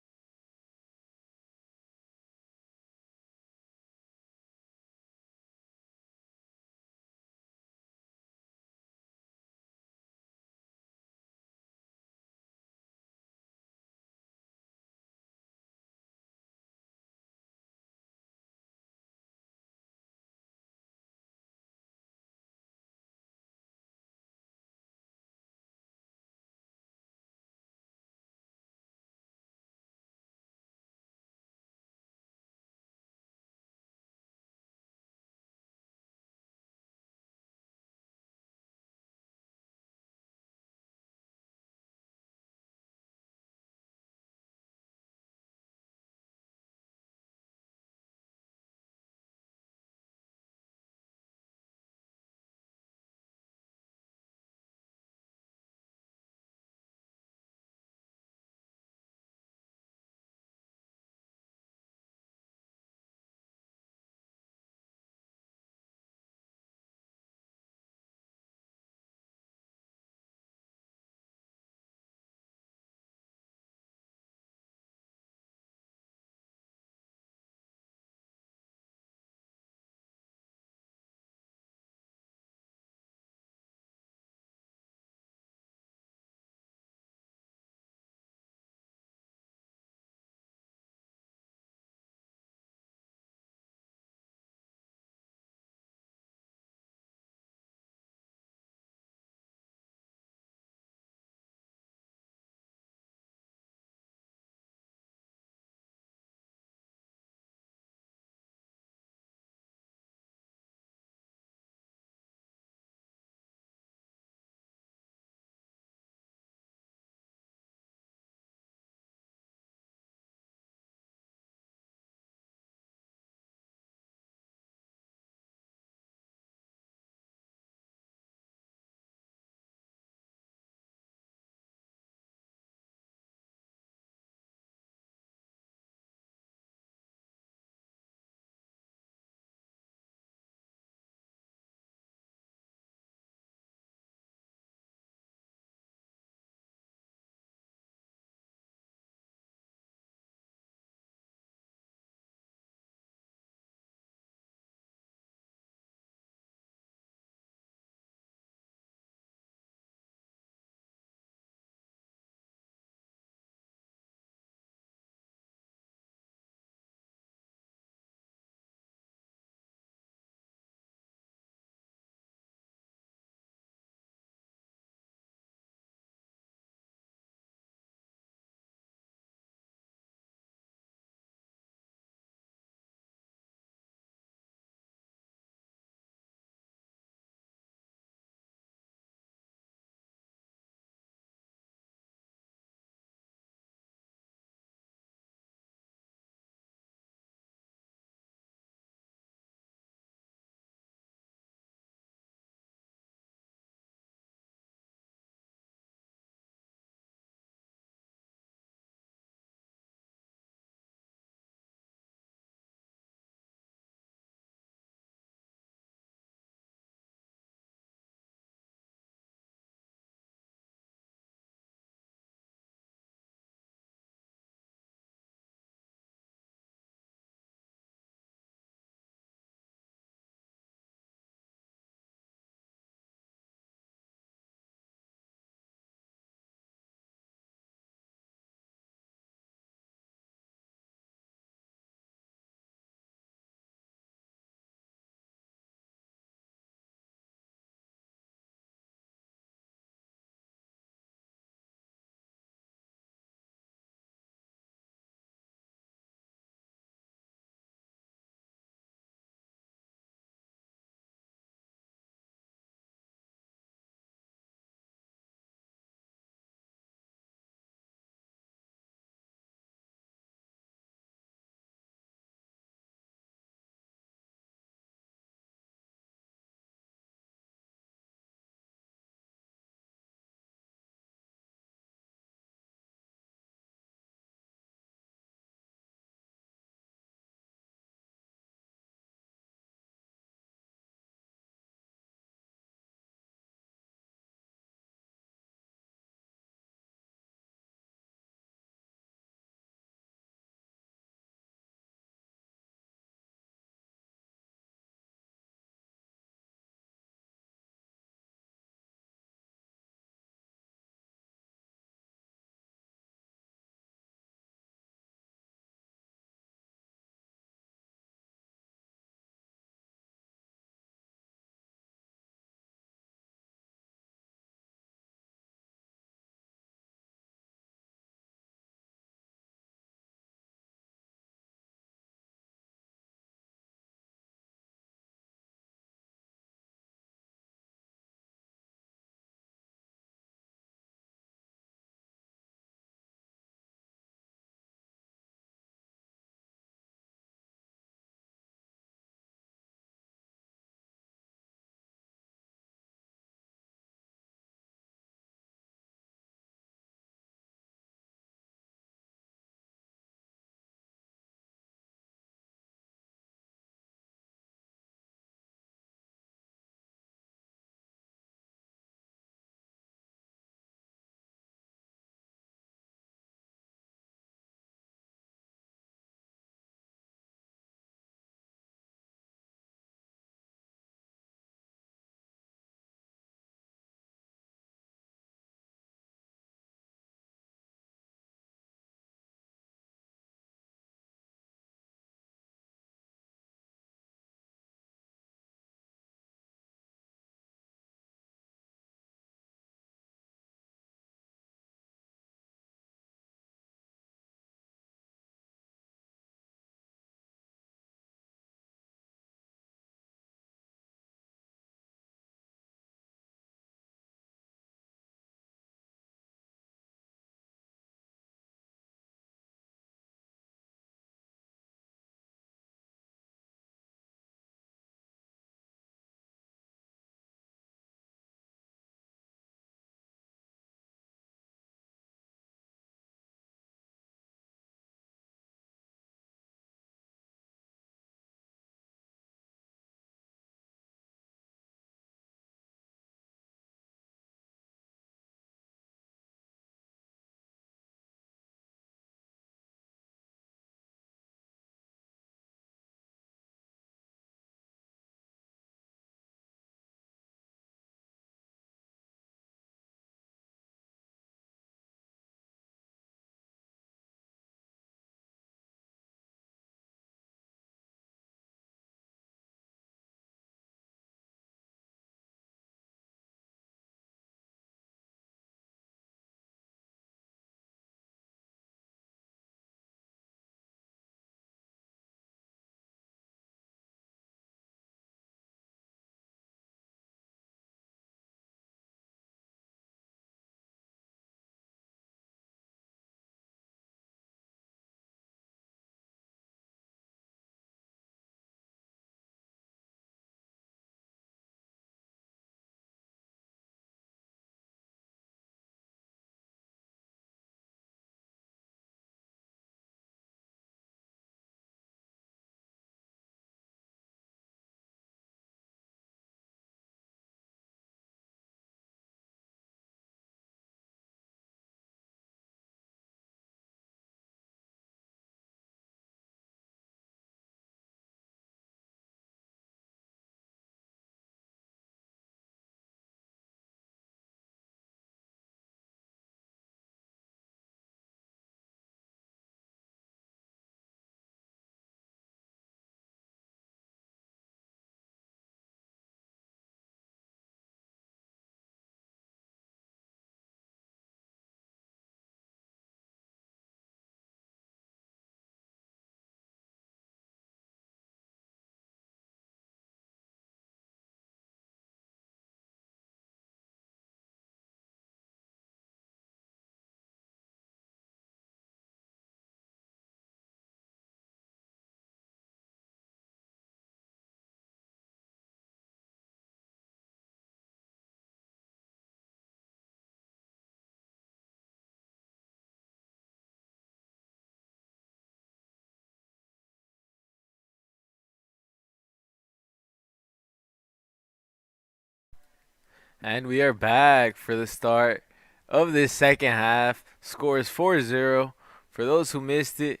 And we are back for the start of this second half. Score is 4-0. For those who missed it,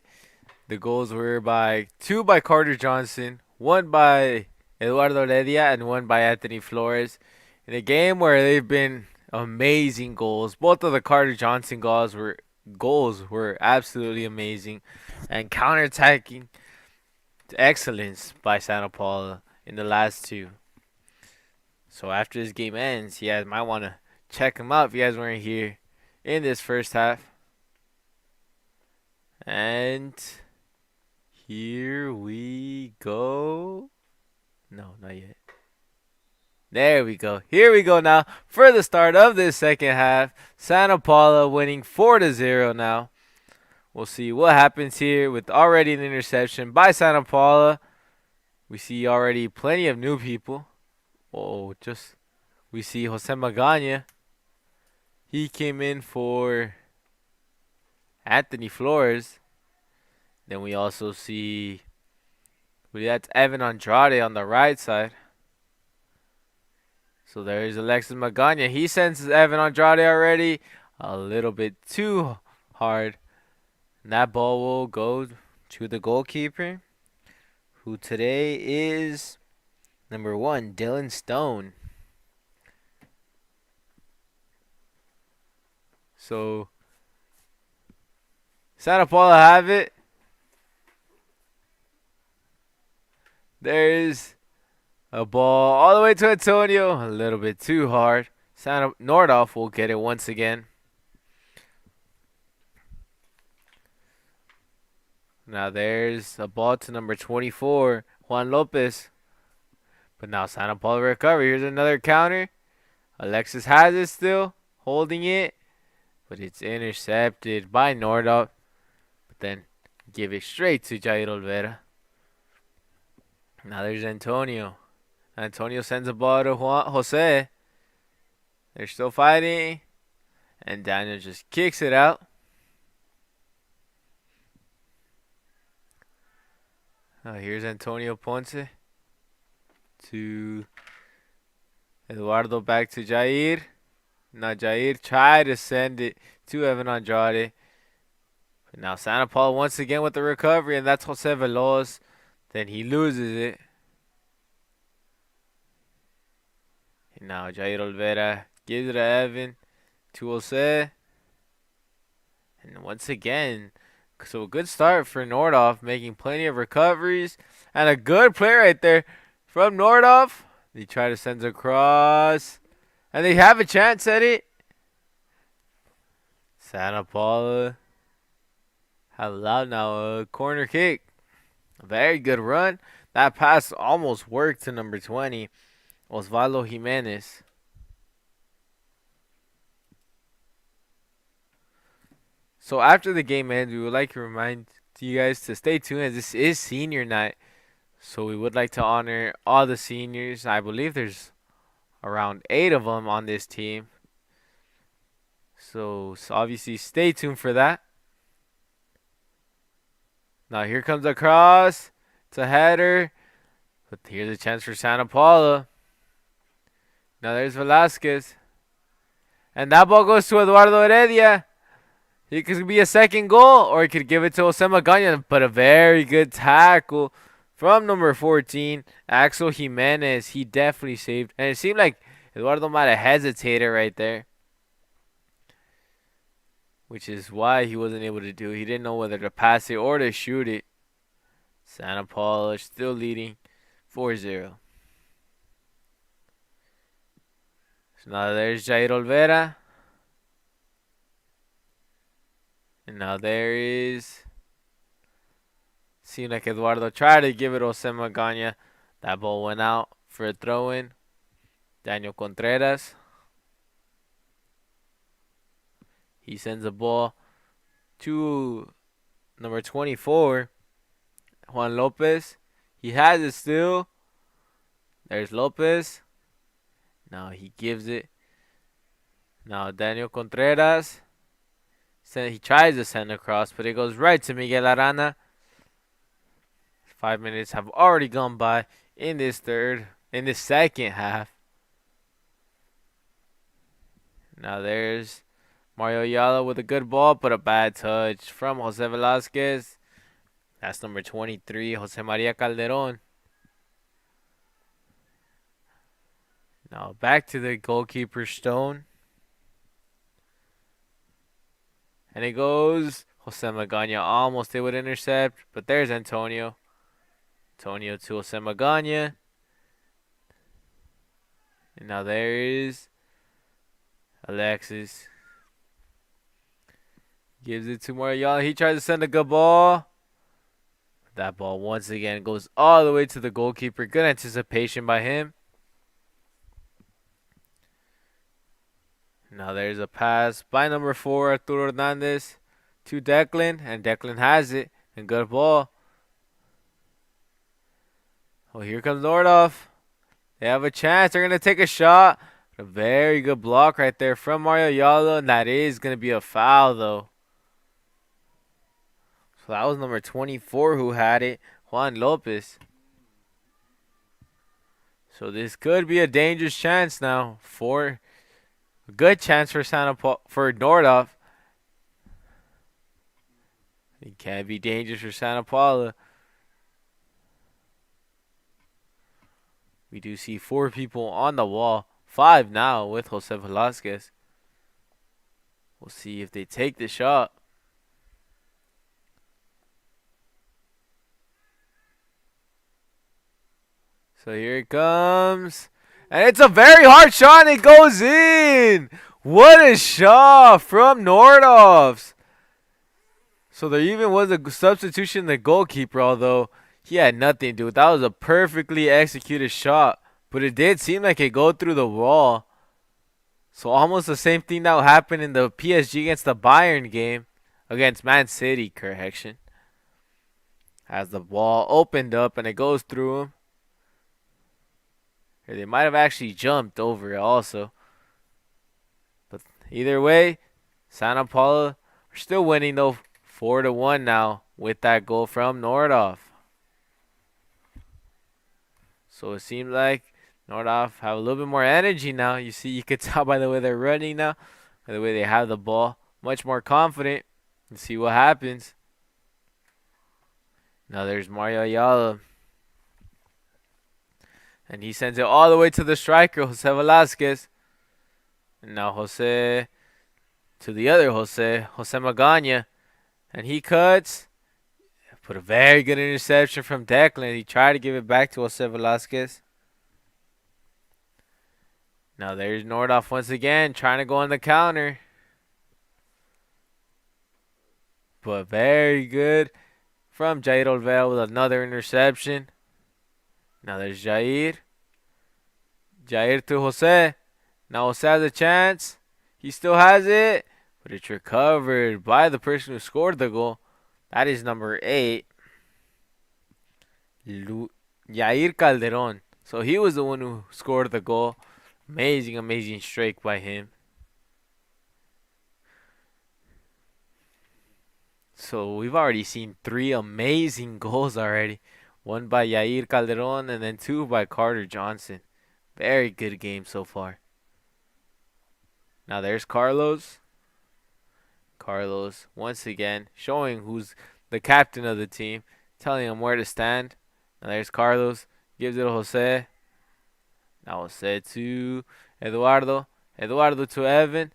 the goals were by two by Carter Johnson, one by Eduardo Heredia, and one by Anthony Flores. In a game where they've been amazing goals. Both of the Carter Johnson goals were absolutely amazing and counterattacking excellence by Santa Paula in the last two. So after this game ends, you guys might want to check them out if you guys weren't here in this first half. And here we go. No, not yet. There we go. Here we go now for the start of this second half. Santa Paula winning 4-0 now. We'll see what happens here with already an interception by Santa Paula. We see already plenty of new people. We see Jose Magana. He came in for Anthony Flores. Then we also see that's Evan Andrade on the right side. So there's Alexis Magana. He senses Evan Andrade already a little bit too hard. And that ball will go to the goalkeeper, who today is number 1, Dylan Stone. So Santa Paula have it. There's a ball all the way to Antonio. A little bit too hard. Nordhoff will get it once again. Now there's a ball to number 24, Juan Lopez. But now Santa Paula recover. Here's another counter. Alexis has it still, holding it. But it's intercepted by Nordhoff. But then give it straight to Jair Olvera. Now there's Antonio. Antonio sends a ball to Jose. They're still fighting. And Daniel just kicks it out. Here's Antonio Ponce to Eduardo, back to Jair. Now Jair tried to send it to Evan Andrade. But now Santa Paula once again with the recovery, and that's Jose Veloz. Then he loses it. And now Jair Olvera gives it to Evan, to Jose. And once again, so a good start for Nordhoff, making plenty of recoveries. And a good play right there from Nordhoff. They try to send it across. And they have a chance at it. Santa Paula have allowed now a corner kick. A very good run. That pass almost worked to number 20, Osvaldo Jimenez. So after the game ends, we would like to remind you guys to stay tuned, as this is senior night. So we would like to honor all the seniors. I believe there's around 8 of them on this team. So obviously stay tuned for that. Now here comes a cross. It's a header. But here's a chance for Santa Paula. Now there's Velasquez. And that ball goes to Eduardo Heredia. It could be a second goal, or he could give it to Jose Magana. But a very good tackle from number 14, Axel Jimenez. He definitely saved. And it seemed like Eduardo might have hesitated right there, which is why he wasn't able to do it. He didn't know whether to pass it or to shoot it. Santa Paula still leading 4-0. So now there's Jair Olvera. And now there is... Seemed like Eduardo tried to give it to Jose Magana. That ball went out for a throw-in. Daniel Contreras. He sends a ball to number 24, Juan Lopez. He has it still. There's Lopez. Now he gives it. Now Daniel Contreras. He tries to send across, but it goes right to Miguel Arana. 5 minutes have already gone by in this second half. Now there's Mario Ayala with a good ball, but a bad touch from Jose Velasquez. That's number 23, Jose Maria Calderon. Now back to the goalkeeper Stone. And it goes. Jose Magana almost able to intercept, but there's Antonio. Antonio to Jose Magana. And now there is Alexis. Gives it to Mario. He tries to send a good ball. That ball once again goes all the way to the goalkeeper. Good anticipation by him. Now there's a pass by number 4, Arturo Hernandez, to Declan. And Declan has it. And good ball. Oh, here comes Nordhoff. They have a chance. They're going to take a shot. A very good block right there from Mario Ayala. And that is going to be a foul, though. So that was number 24 who had it, Juan Lopez. So this could be a dangerous chance now. A good chance for for Nordhoff. It can be dangerous for Santa Paula. We do see 4 people on the wall. 5 now with Jose Velasquez. We'll see if they take the shot. So here it comes. And it's a very hard shot and it goes in. What a shot from Nordhoff. So there even was a substitution in the goalkeeper, although he had nothing to do with it. That was a perfectly executed shot. But it did seem like it go through the wall. So almost the same thing that happened in the PSG against the Bayern game. Against Man City, correction. As the ball opened up and it goes through him. Or they might have actually jumped over it also. But either way, Santa Paula are still winning though, 4-1 now with that goal from Nordhoff. So it seems like Nordhoff have a little bit more energy now. You could tell by the way they're running now, by the way they have the ball, much more confident. Let's see what happens. Now there's Mario Ayala. And he sends it all the way to the striker, Jose Velasquez. And now Jose to the other Jose Magana. And he cuts. Put a very good interception from Declan. He tried to give it back to Jose Velasquez. Now there's Nordhoff once again, trying to go on the counter. But very good from Jair Olvera with another interception. Now there's Jair. Jair to Jose. Now Jose has a chance. He still has it. But it's recovered by the person who scored the goal. That is number 8. Jair Calderon. So he was the one who scored the goal. Amazing strike by him. So we've already seen 3 amazing goals already. 1 by Jair Calderon and then 2 by Carter Johnson. Very good game so far. Now there's Carlos. Carlos once again showing who's the captain of the team, telling him where to stand. Now there's Carlos. Gives it to Jose. Now Jose to Eduardo. Eduardo to Evan.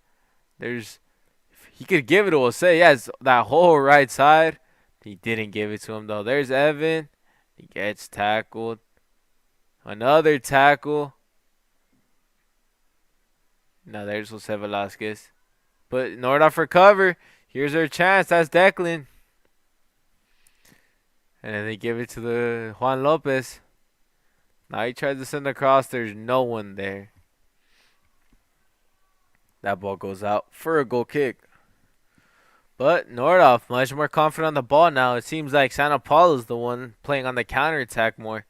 He could give it to Jose. He has that whole right side. He didn't give it to him though. There's Evan. He gets tackled. Another tackle. Now there's Jose Velasquez. But Nordhoff for cover. Here's their chance. That's Declan. And then they give it to the Juan Lopez. Now he tries to send across. There's no one there. That ball goes out for a goal kick. But Nordhoff much more confident on the ball now. It seems like Santa Paula is the one playing on the counterattack more.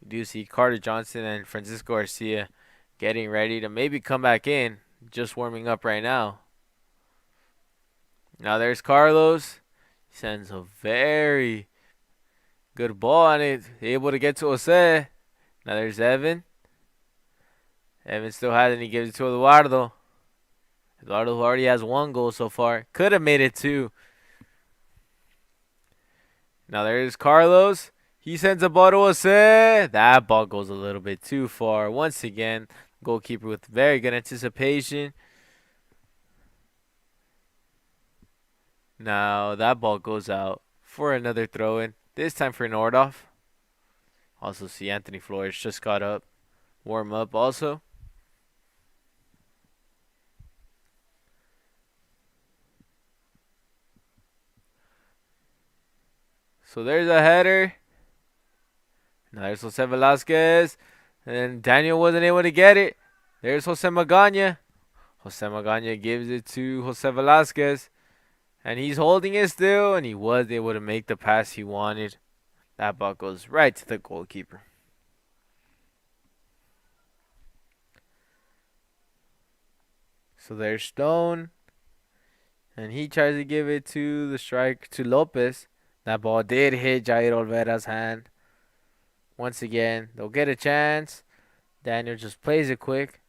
We do see Carter Johnson and Francisco Garcia getting ready to maybe come back in. Just warming up right now. Now there's Carlos. He sends a very good ball and it's able to get to Jose. Now there's Evan. Evan still has it, and he gives it to Eduardo. Eduardo, who already has 1 goal so far, could have made it 2. Now there's Carlos. He sends a ball to Jose. That ball goes a little bit too far. Once again, goalkeeper with very good anticipation. Now that ball goes out for another throw in. This time for Nordhoff. Also see Anthony Flores just got up. Warm up also. So there's a header. Now there's Jose Velasquez. And Daniel wasn't able to get it. There's Jose Magana. Jose Magana gives it to Jose Velasquez. And he's holding it still. And he was able to make the pass he wanted. That ball goes right to the goalkeeper. So there's Stone. And he tries to give it to the strike to Lopez. That ball did hit Jair Olvera's hand. Once again, they'll get a chance. Daniel just plays it quick.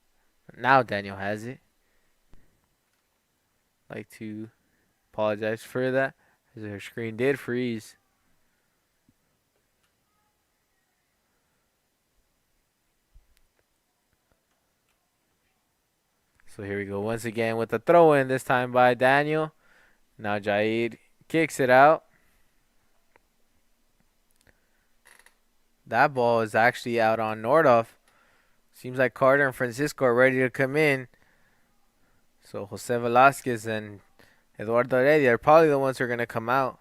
Now Daniel has it. Like to apologize for that, as her screen did freeze. So here we go once again with the throw in, this time by Daniel. Now Jair kicks it out. That ball is actually out on Nordhoff. Seems like Carter and Francisco are ready to come in. So Jose Velasquez and Eduardo Heredia are probably the ones who are going to come out.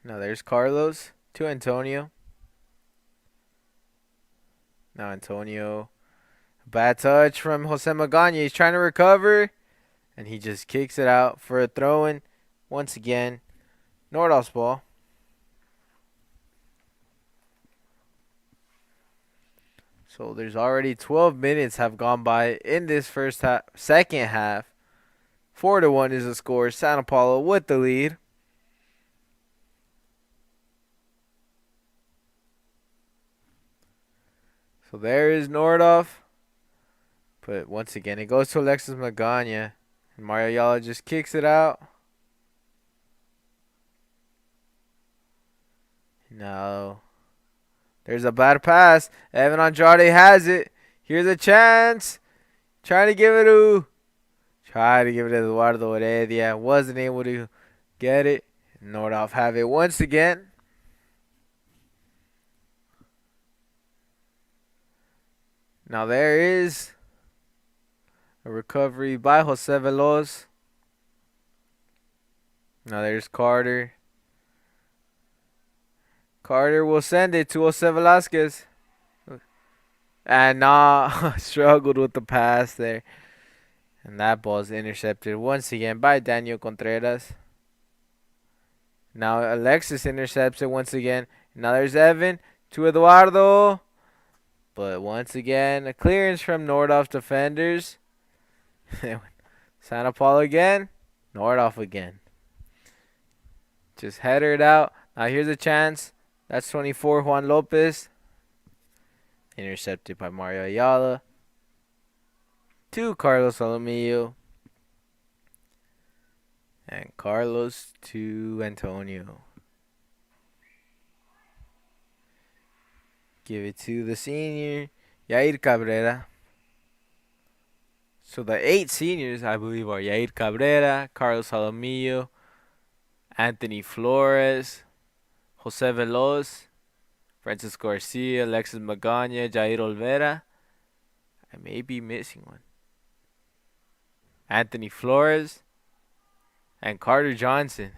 Now there's Carlos to Antonio. Now Antonio. Bad touch from Jose Magana. He's trying to recover. And he just kicks it out for a throw-in. Once again, Nordhoff's ball. So there's already 12 minutes have gone by in this second half. 4-1 is the score. Sao Paulo with the lead. So there is Nordhoff. But once again, it goes to Alexis Magana. And Mario Ayala just kicks it out. No. There's a bad pass. Evan Andrade has it. Here's a chance. Trying to give it to Eduardo Heredia. Wasn't able to get it. Nordhoff have it once again. Now there is a recovery by Jose Veloz. Now there's Carter. Carter will send it to Jose Velasquez. And struggled with the pass there. And that ball is intercepted once again by Daniel Contreras. Now Alexis intercepts it once again. Now there's Evan to Eduardo. But once again, a clearance from Nordhoff defenders. Sao Paulo again. Nordhoff again. Just header it out. Now here's a chance. That's 24, Juan Lopez. Intercepted by Mario Ayala. To Carlos Alamillo. And Carlos to Antonio. Give it to the senior, Yair Cabrera. So the 8 seniors, I believe, are Yair Cabrera, Carlos Alamillo, Anthony Flores, Jose Veloz, Francisco Garcia, Alexis Magana, Jair Olvera. I may be missing one. Anthony Flores, and Carter Johnson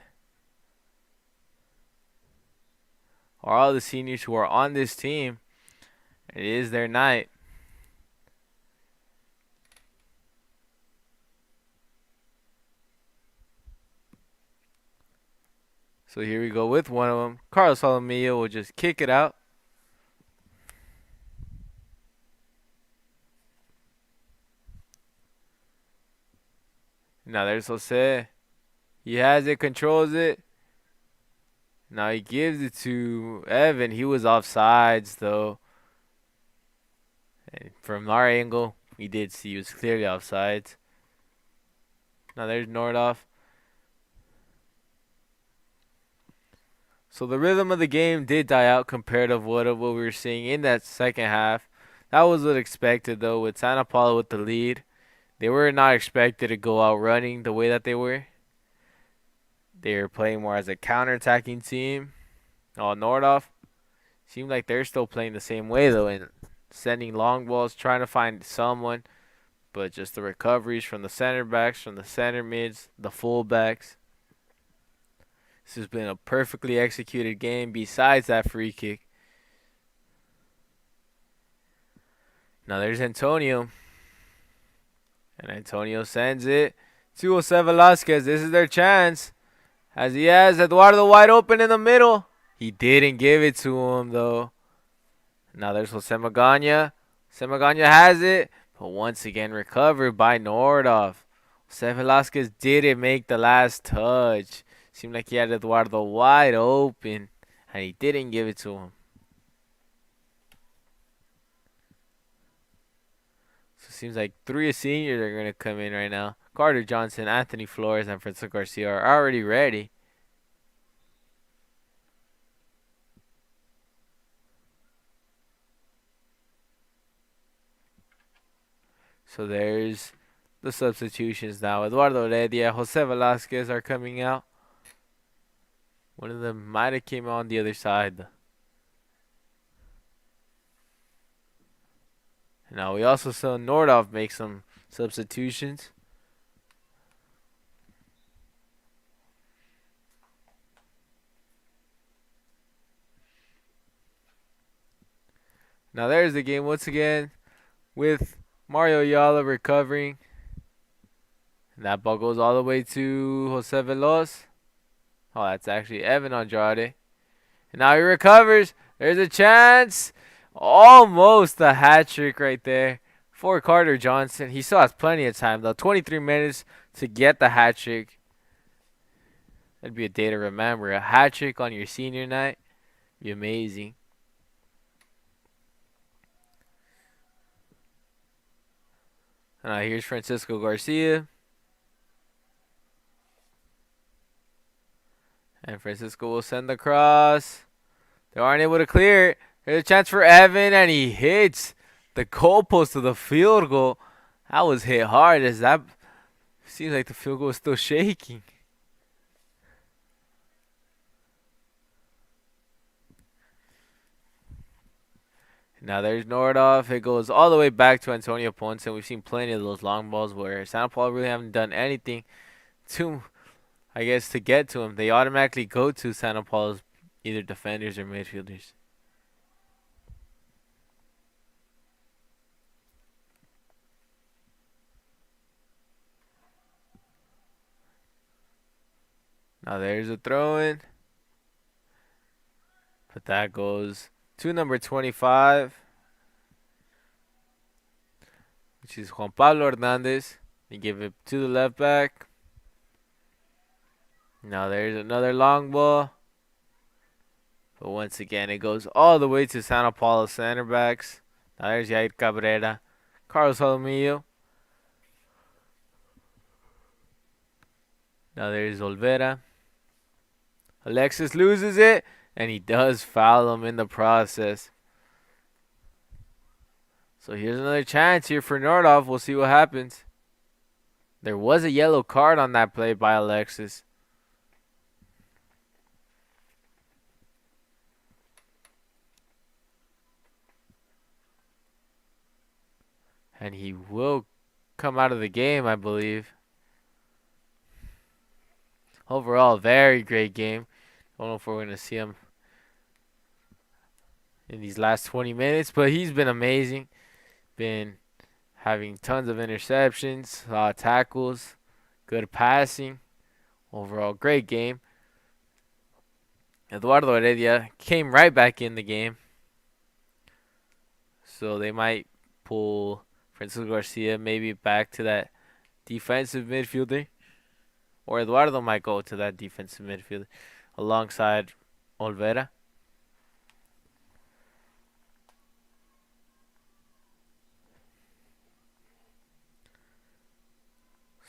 are all the seniors who are on this team. It is their night. So here we go with one of them. Carlos Alamillo will just kick it out. Now there's Jose. He has it, controls it. Now he gives it to Evan. He was offsides though. And from our angle, we did see he was clearly offsides. Now there's Nordhoff. So the rhythm of the game did die out compared to what we were seeing in that second half. That was what expected though with Santa Paula with the lead. They were not expected to go out running the way that they were. They were playing more as a counter-attacking team. Oh, Nordhoff seemed like they're still playing the same way though and sending long balls, trying to find someone. But just the recoveries from the center backs, from the center mids, the full backs. This has been a perfectly executed game besides that free kick. Now there's Antonio. And Antonio sends it to Jose Velasquez. This is their chance. As he has Eduardo wide open in the middle. He didn't give it to him though. Now there's Jose Magana. Jose Magana has it. But once again recovered by Nordhoff. Jose Velasquez didn't make the last touch. Seemed like he had Eduardo wide open. And he didn't give it to him. So it seems like three seniors are going to come in right now. Carter Johnson, Anthony Flores, and Francisco Garcia are already ready. So there's the substitutions now. Eduardo Heredia, Jose Velasquez are coming out. One of them might have came on the other side. Now we also saw Nordhoff make some substitutions. Now there's the game once again with Mario Ayala recovering. And that ball goes all the way to Jose Veloz. Oh, that's actually Evan Andrade. And now he recovers. There's a chance. Almost a hat trick right there for Carter Johnson. He still has plenty of time, though. 23 minutes to get the hat trick. That'd be a day to remember. A hat trick on your senior night. Be amazing. Here's Francisco Garcia. And Francisco will send the cross. They aren't able to clear it. There's a chance for Evan, and he hits the goalpost of the field goal. That was hit hard, as that seems like the field goal is still shaking. Now there's Nordhoff. It goes all the way back to Antonio Ponce, and we've seen plenty of those long balls where Santa Paula really haven't done anything to, I guess, to get to him. They automatically go to Santa Paula's either defenders or midfielders. Now there's a throw-in. But that goes to number 25, which is Juan Pablo Hernandez. They give it to the left back. Now there's another long ball. But once again, it goes all the way to Santa Paula center backs. Now there's Yair Cabrera, Carlos Jaramillo. Now there's Olvera. Alexis loses it, and he does foul him in the process. So here's another chance here for Nordhoff. We'll see what happens. There was a yellow card on that play by Alexis. And he will come out of the game, I believe. Overall, very great game. Don't know if we're going to see him in these last 20 minutes, but he's been amazing. Been having tons of interceptions, a lot of tackles, good passing. Overall, great game. Eduardo Heredia came right back in the game. So they might pull Francisco Garcia maybe back to that defensive midfielder. Or Eduardo might go to that defensive midfielder alongside Olvera.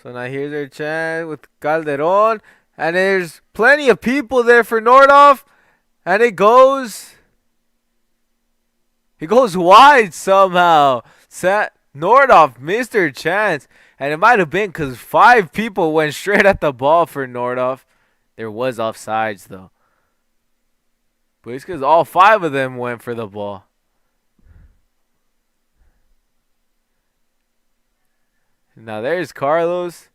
So now here's our chance with Calderon. And there's plenty of people there for Nordhoff. And it goes. He goes wide somehow. Nordhoff missed her chance. And it might have been because 5 people went straight at the ball for Nordhoff. There was offsides though. But it's because all 5 of them went for the ball. Now there's Carlos.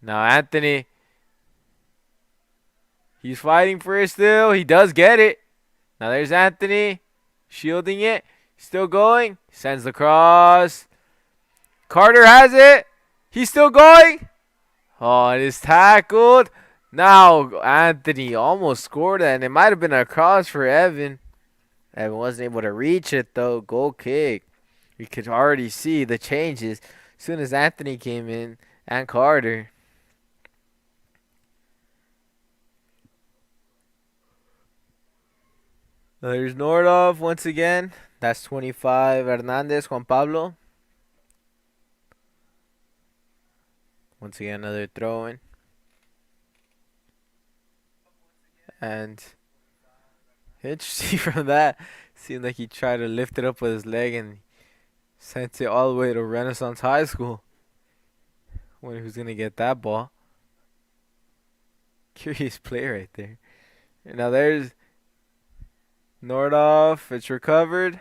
Now Anthony. He's fighting for it still. He does get it. Now there's Anthony. Shielding it. Still going. Sends the cross. Carter has it. He's still going. Oh, it is tackled. Now Anthony almost scored it, and it might have been a cross for Evan. Evan wasn't able to reach it though. Goal kick. You could already see the changes as soon as Anthony came in and Carter. There's Nordhoff once again. That's 25. Hernandez, Juan Pablo. Once again, another throw in. And interesting from that, seemed like he tried to lift it up with his leg and sent it all the way to Renaissance High School. Wonder who's going to get that ball. Curious play right there. Now there's Nordhoff. It's recovered.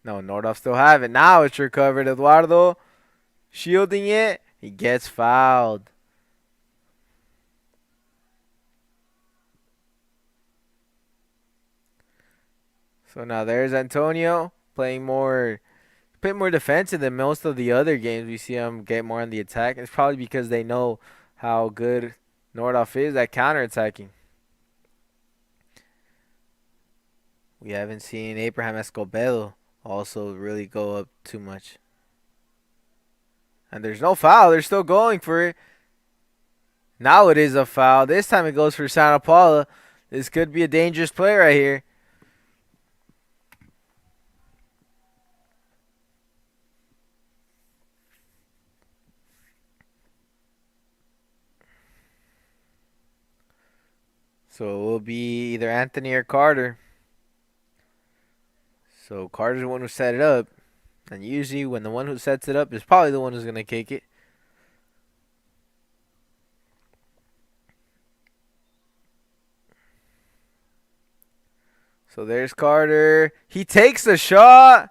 No, Nordhoff still have it. Now it's recovered. Eduardo shielding it. He gets fouled. So now there's Antonio playing a bit more defensive than most of the other games. We see him get more on the attack. It's probably because they know how good Nordhoff is at counterattacking. We haven't seen Abraham Escobedo also really go up too much. And there's no foul. They're still going for it. Now it is a foul. This time it goes for Santa Paula. This could be a dangerous play right here. So it will be either Anthony or Carter. So Carter's the one who set it up. And usually when the one who sets it up is probably the one who's going to kick it. So there's Carter. He takes the shot,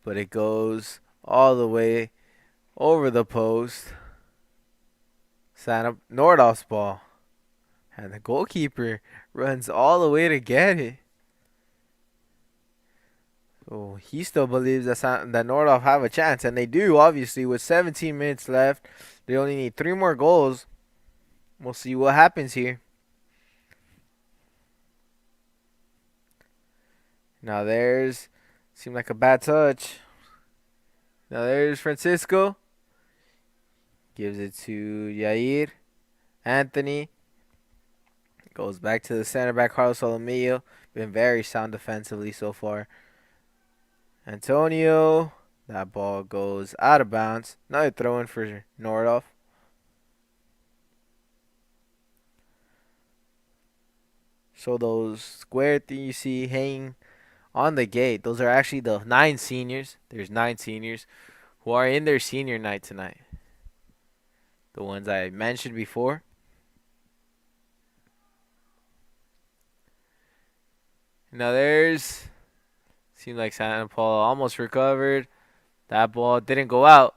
but it goes all the way over the post. Nordhoff's ball. And the goalkeeper runs all the way to get it. So he still believes that Nordhoff have a chance. And they do, obviously, with 17 minutes left. They only need 3 more goals. We'll see what happens here. Now seemed like a bad touch. Now there's Francisco. Gives it to Yair. Anthony. Goes back to the center back, Carlos Solomillo. Been very sound defensively so far. Antonio. That ball goes out of bounds. Another throw in for Nordhoff. So those square things you see hanging on the gate, those are actually the 9 seniors. There's 9 seniors who are in their senior night tonight. The ones I mentioned before. Now seems like Santa Paula almost recovered. That ball didn't go out.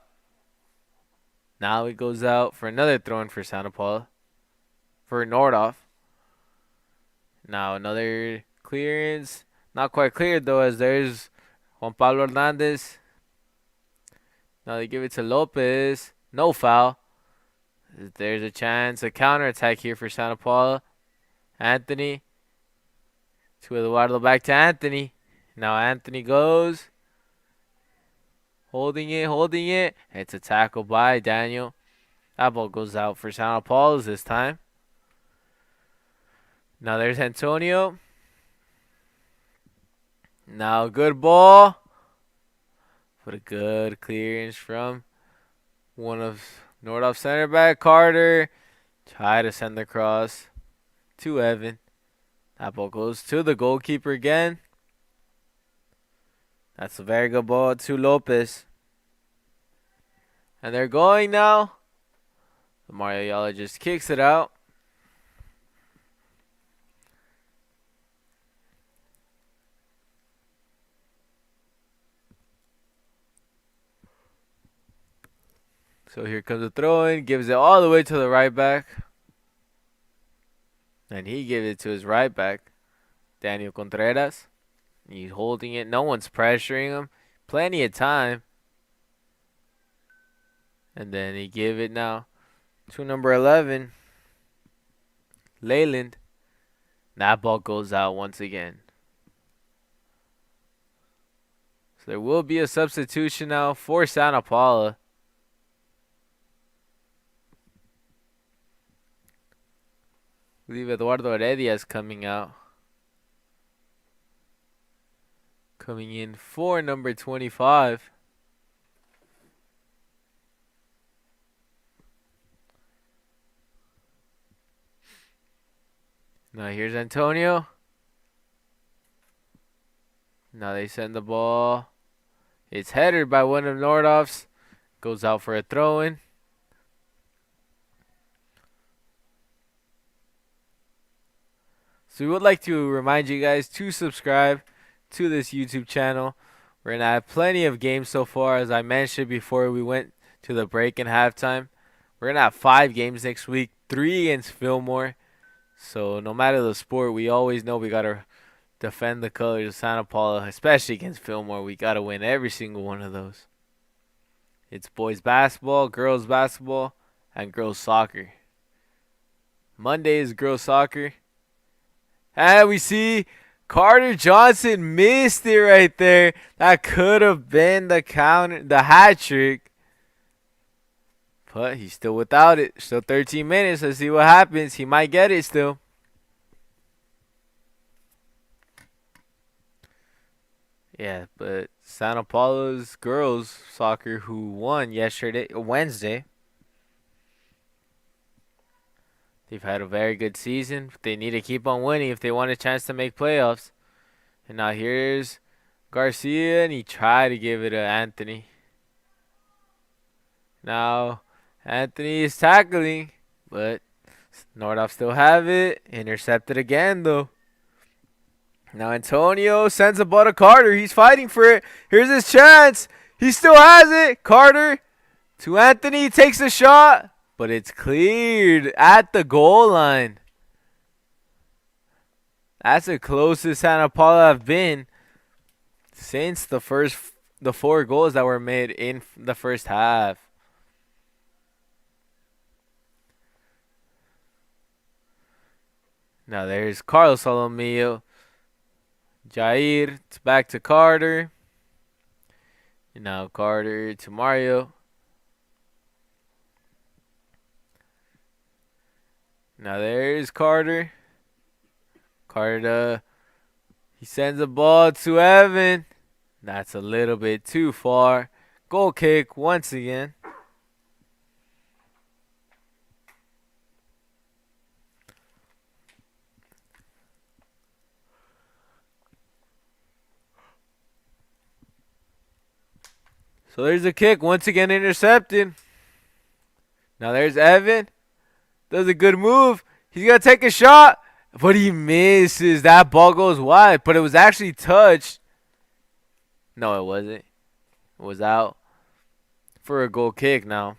Now it goes out for another throw in for Santa Paula. For Nordhoff. Now another clearance. Not quite cleared though, as there's Juan Pablo Hernandez. Now they give it to Lopez. No foul. There's a chance. A counterattack here for Santa Paula. Anthony. To Eduardo, back to Anthony. Now Anthony goes. Holding it. It's a tackle by Daniel. That ball goes out for Santa Paula's this time. Now there's Antonio. Now good ball. But a good clearance from one of Nordhoff center back Carter. Try to send the cross to Evan. That ball goes to the goalkeeper again. That's a very good ball to Lopez. And they're going now. Mario Ayala just kicks it out. So here comes the throw in. Gives it all the way to the right back. And he gives it to his right back, Daniel Contreras. He's holding it. No one's pressuring him. Plenty of time. And then he give it now to number 11, Leyland. That ball goes out once again. So there will be a substitution now for Santa Paula. I believe Eduardo Heredia is coming out. Coming in for number 25. Now here's Antonio. Now they send the ball. It's headed by one of Nordhoff's. Goes out for a throw-in. So we would like to remind you guys to subscribe to this YouTube channel. We're going to have plenty of games so far. As I mentioned before we went to the break and halftime, we're going to have 5 games next week, 3 against Fillmore. So no matter the sport, we always know we got to defend the colors of Santa Paula, especially against Fillmore. We got to win every single one of those. It's boys basketball, girls basketball, and girls soccer. Monday is girls soccer. And we see Carter Johnson missed it right there. That could have been the hat trick. But he's still without it. Still 13 minutes. Let's see what happens. He might get it still. Yeah, but Santa Paula's girls soccer, who won Wednesday. They've had a very good season. They need to keep on winning if they want a chance to make playoffs. And now here's Garcia, and he tried to give it to Anthony. Now Anthony is tackling, but Nordhoff still have it. Intercepted again, though. Now Antonio sends the ball to Carter. He's fighting for it. Here's his chance. He still has it. Carter to Anthony. Takes a shot, but it's cleared at the goal line. That's the closest Santa Paula have been since the 4 goals that were made in the first half. Now there's Carlos Solomillo. Jair, it's back to Carter. And now Carter to Mario. Now there's Carter. Carter, he sends the ball to Evan. That's a little bit too far. Goal kick once again. So there's a kick, once again intercepted. Now there's Evan. Does a good move. He's going to take a shot, but he misses. That ball goes wide, but it was actually touched. No, it wasn't. It was out for a goal kick now.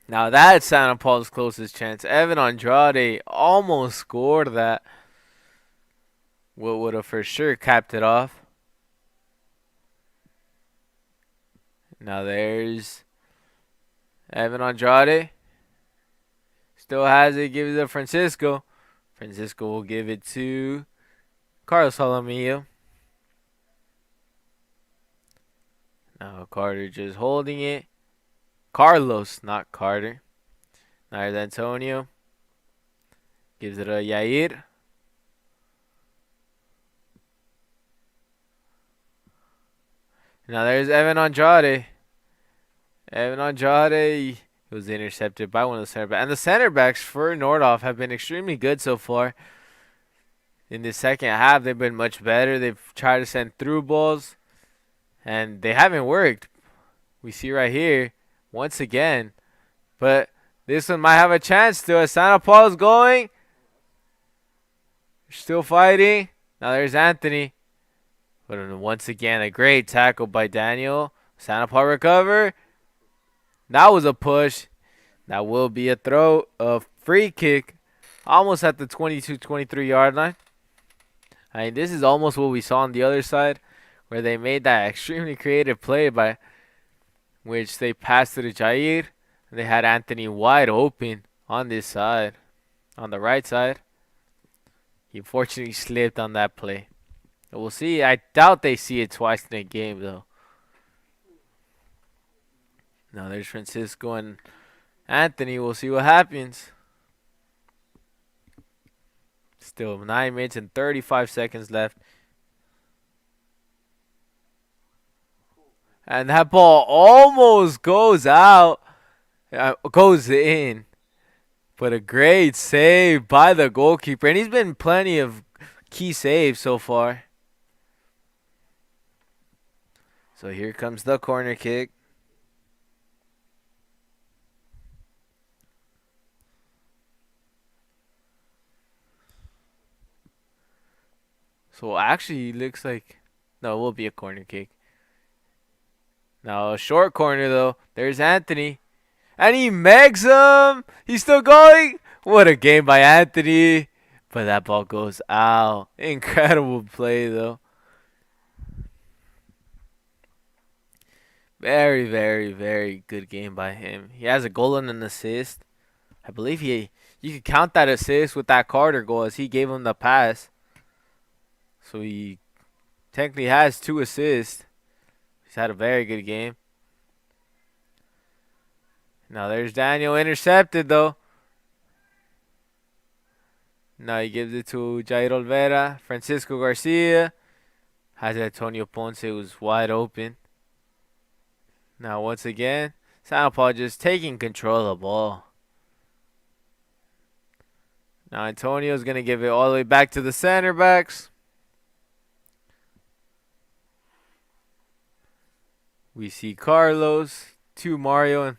Now that's Santa Paula's closest chance. Evan Andrade almost scored that. What would have for sure capped it off. Now there's Evan Andrade. Still has it. Gives it to Francisco. Francisco will give it to Carlos Solomillo. Now Carter just holding it. Carlos, not Carter. Now there's Antonio. Gives it to Yair. Now there's Evan Andrade. Evan Andrade, he was intercepted by one of the center backs. And the center backs for Nordhoff have been extremely good so far. In the second half, they've been much better. They've tried to send through balls, and they haven't worked. We see right here, once again. But this one might have a chance still. As Santa Paula's going. Still fighting. Now there's Anthony. But once again, a great tackle by Daniel. Santa Paula recover. That was a push. That will be a free kick. Almost at the 22-23 yard line. I mean, this is almost what we saw on the other side, where they made that extremely creative play by which they passed to the Jair. And they had Anthony wide open on this side, on the right side. He unfortunately slipped on that play. But we'll see. I doubt they see it twice in a game, though. Now there's Francisco and Anthony. We'll see what happens. Still 9 minutes and 35 seconds left. And that ball almost goes out. Goes in. But a great save by the goalkeeper. And he's been plenty of key saves so far. So here comes the corner kick. So actually, it looks like... No, it will be a corner kick. Now, a short corner, though. There's Anthony. And he megs him. He's still going. What a game by Anthony. But that ball goes out. Incredible play, though. Very, very, very good game by him. He has a goal and an assist. I believe you could count that assist with that Carter goal as he gave him the pass. So he technically has 2 assists. He's had a very good game. Now there's Daniel intercepted though. Now he gives it to Jair Olvera. Francisco Garcia has Antonio Ponce, who's wide open. Now once again, Santa Paula just taking control of the ball. Now Antonio's going to give it all the way back to the center backs. We see Carlos to Mario and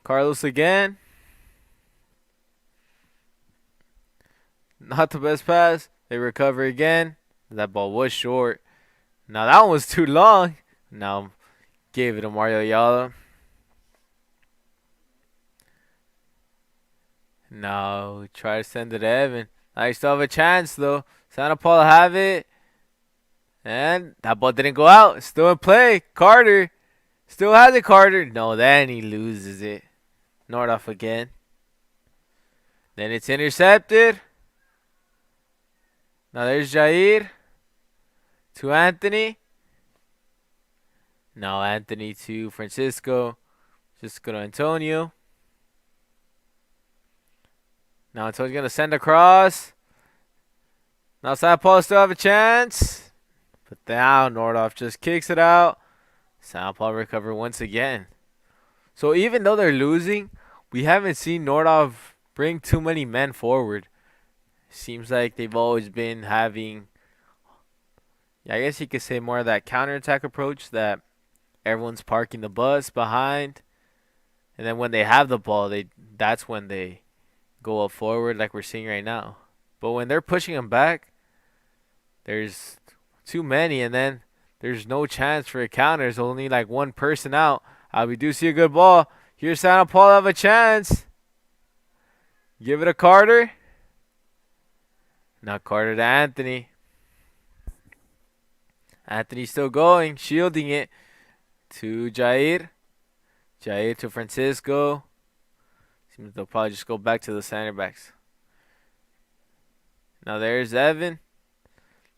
Carlos again. Not the best pass. They recover again. That ball was short. Now that one was too long. Now gave it to Mario Ayala. Now try to send it to Evan. Now you still have a chance though. Santa Paula have it. And that ball didn't go out. It's still in play. Carter. Still has it, Carter. No, then he loses it. Nordhoff again. Then it's intercepted. Now there's Jair. To Anthony. Now Anthony to Francisco. Just go to Antonio. Now Antonio's going to send across. Now Santa Paula still have a chance. But now Nordhoff just kicks it out. Santa Paula recover once again. So even though they're losing, we haven't seen Nordhoff bring too many men forward. Seems like they've always been having, I guess you could say, more of that counterattack approach that everyone's parking the bus behind. And then when they have the ball, that's when they go up forward like we're seeing right now. But when they're pushing them back, there's too many, and then there's no chance for a counter. There's only like one person out. We do see a good ball. Here's Santa Paula have a chance. Give it to Carter. Now Carter to Anthony. Anthony's still going, shielding it to Jair. Jair to Francisco. Seems they'll probably just go back to the center backs. Now there's Evan.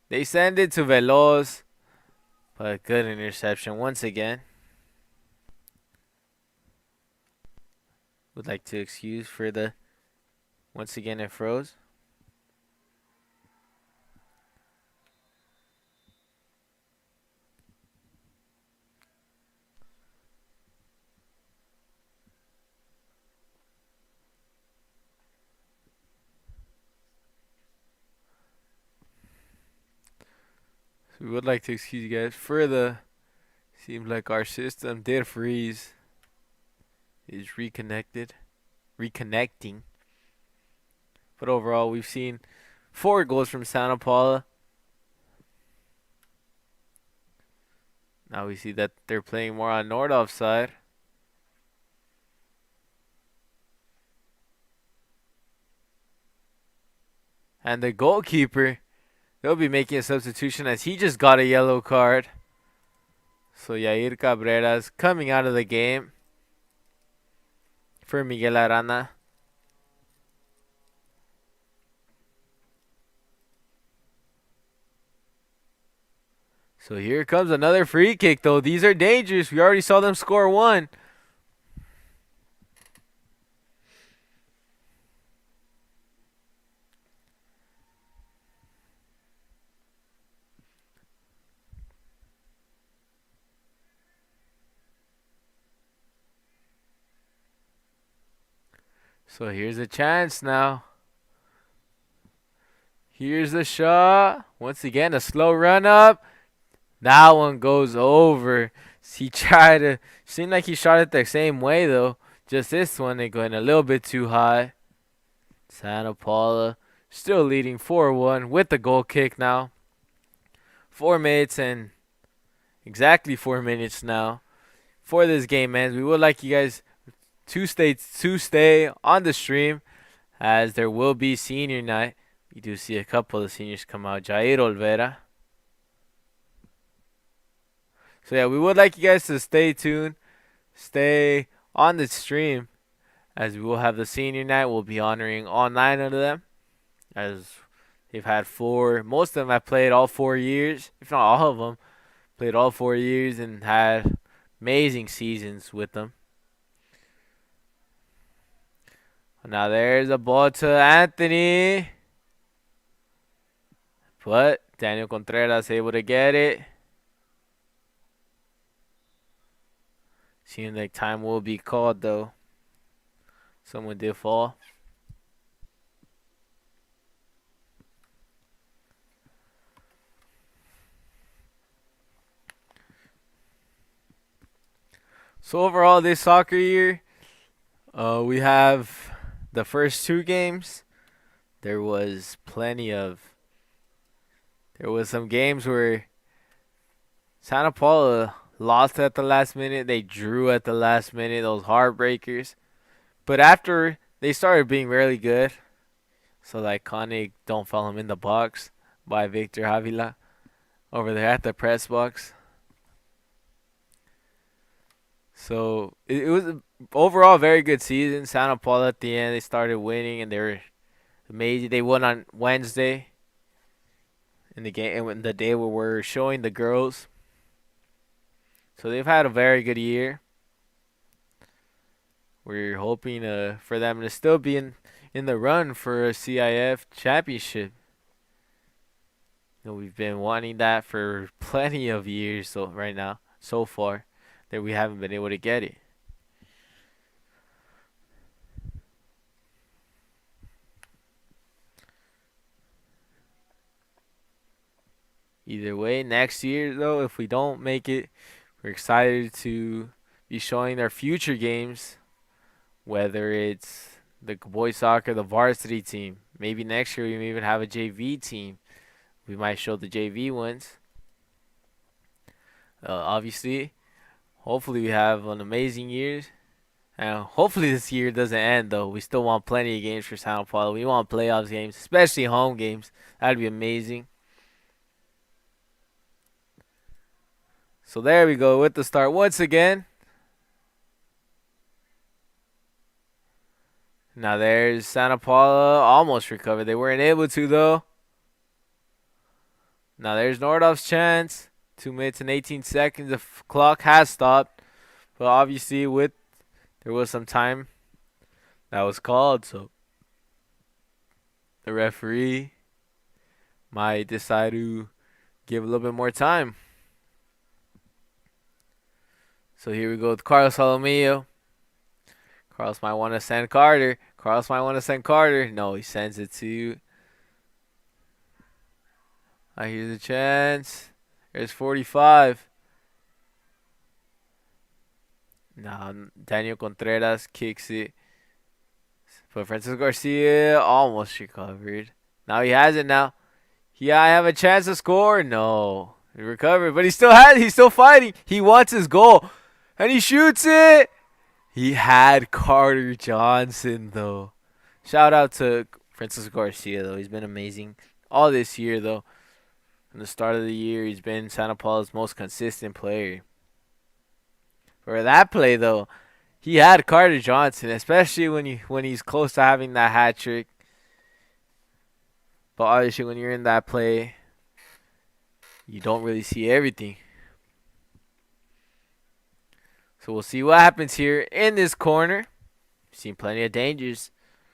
They send it to Veloz. But good interception once again. Would like to excuse for the... Once again it froze. So we would like to excuse you guys for the. Seems like our system did freeze. Is reconnecting. But overall, we've seen 4 goals from Santa Paula. Now we see that they're playing more on Nordhoff's side. And the goalkeeper, they'll be making a substitution as he just got a yellow card. So Yair Cabrera's coming out of the game for Miguel Arana. So here comes another free kick, though. These are dangerous. We already saw them score 1. So here's a chance now. Here's the shot. Once again, a slow run up. That one goes over. He tried to. Seemed like he shot it the same way, though. Just this one, they going a little bit too high. Santa Paula still leading 4-1 with the goal kick now. 4 minutes and exactly 4 minutes now for this game ends. We would like you guys to stay on the stream as there will be senior night. We do see a couple of seniors come out. Jair Olvera. So yeah, we would like you guys to stay tuned, stay on the stream, as we will have the senior night. We'll be honoring all 9 of them, as they've had 4. Most of them have played all 4 years, if not all of them, played all 4 years and had amazing seasons with them. Now there's a ball to Anthony, but Daniel Contreras able to get it. Seems like time will be called, though. Someone did fall. So overall, this soccer year, we have the first 2 games. There was some games where Santa Paula lost at the last minute. They drew at the last minute. Those heartbreakers. But after they started being really good, so the iconic "Don't Foul Him in the Box" by Victor Avila over there at the press box. So it was overall a very good season. Santa Paula at the end, they started winning and they were amazing. They won on Wednesday in the game, and the day where we're showing the girls. So they've had a very good year. We're hoping for them to still be in the run for a CIF championship. We've been wanting that for plenty of years so far that we haven't been able to get it. Either way, next year though, if we don't make it, we're excited to be showing our future games, whether it's the boys soccer, the varsity team. Maybe next year we may even have a JV team. We might show the JV ones. Obviously, hopefully we have an amazing year. And hopefully this year doesn't end, though. We still want plenty of games for Santa Paula. We want playoffs games, especially home games. That'd be amazing. So there we go with the start once again. Now there's Santa Paula, almost recovered. They weren't able to, though. Now there's Nordhoff's chance. 2 minutes and 18 seconds. The clock has stopped. But obviously there was some time that was called, so the referee might decide to give a little bit more time. So here we go with Carlos Salomillo. Carlos might want to send Carter. No, he sends it to. Here's a chance. There's 45. Now Daniel Contreras kicks it. But Francisco Garcia almost recovered. Now he has it now. Yeah, I have a chance to score. No. He recovered, but he's still fighting. He wants his goal. And he shoots it. He had Carter Johnson though. Shout out to Francisco Garcia though. He's been amazing all this year though. From the start of the year, he's been Santa Paula's most consistent player. For that play though, he had Carter Johnson, especially when he's close to having that hat trick. But obviously, when you're in that play, you don't really see everything. So we'll see what happens here in this corner. We've seen plenty of dangers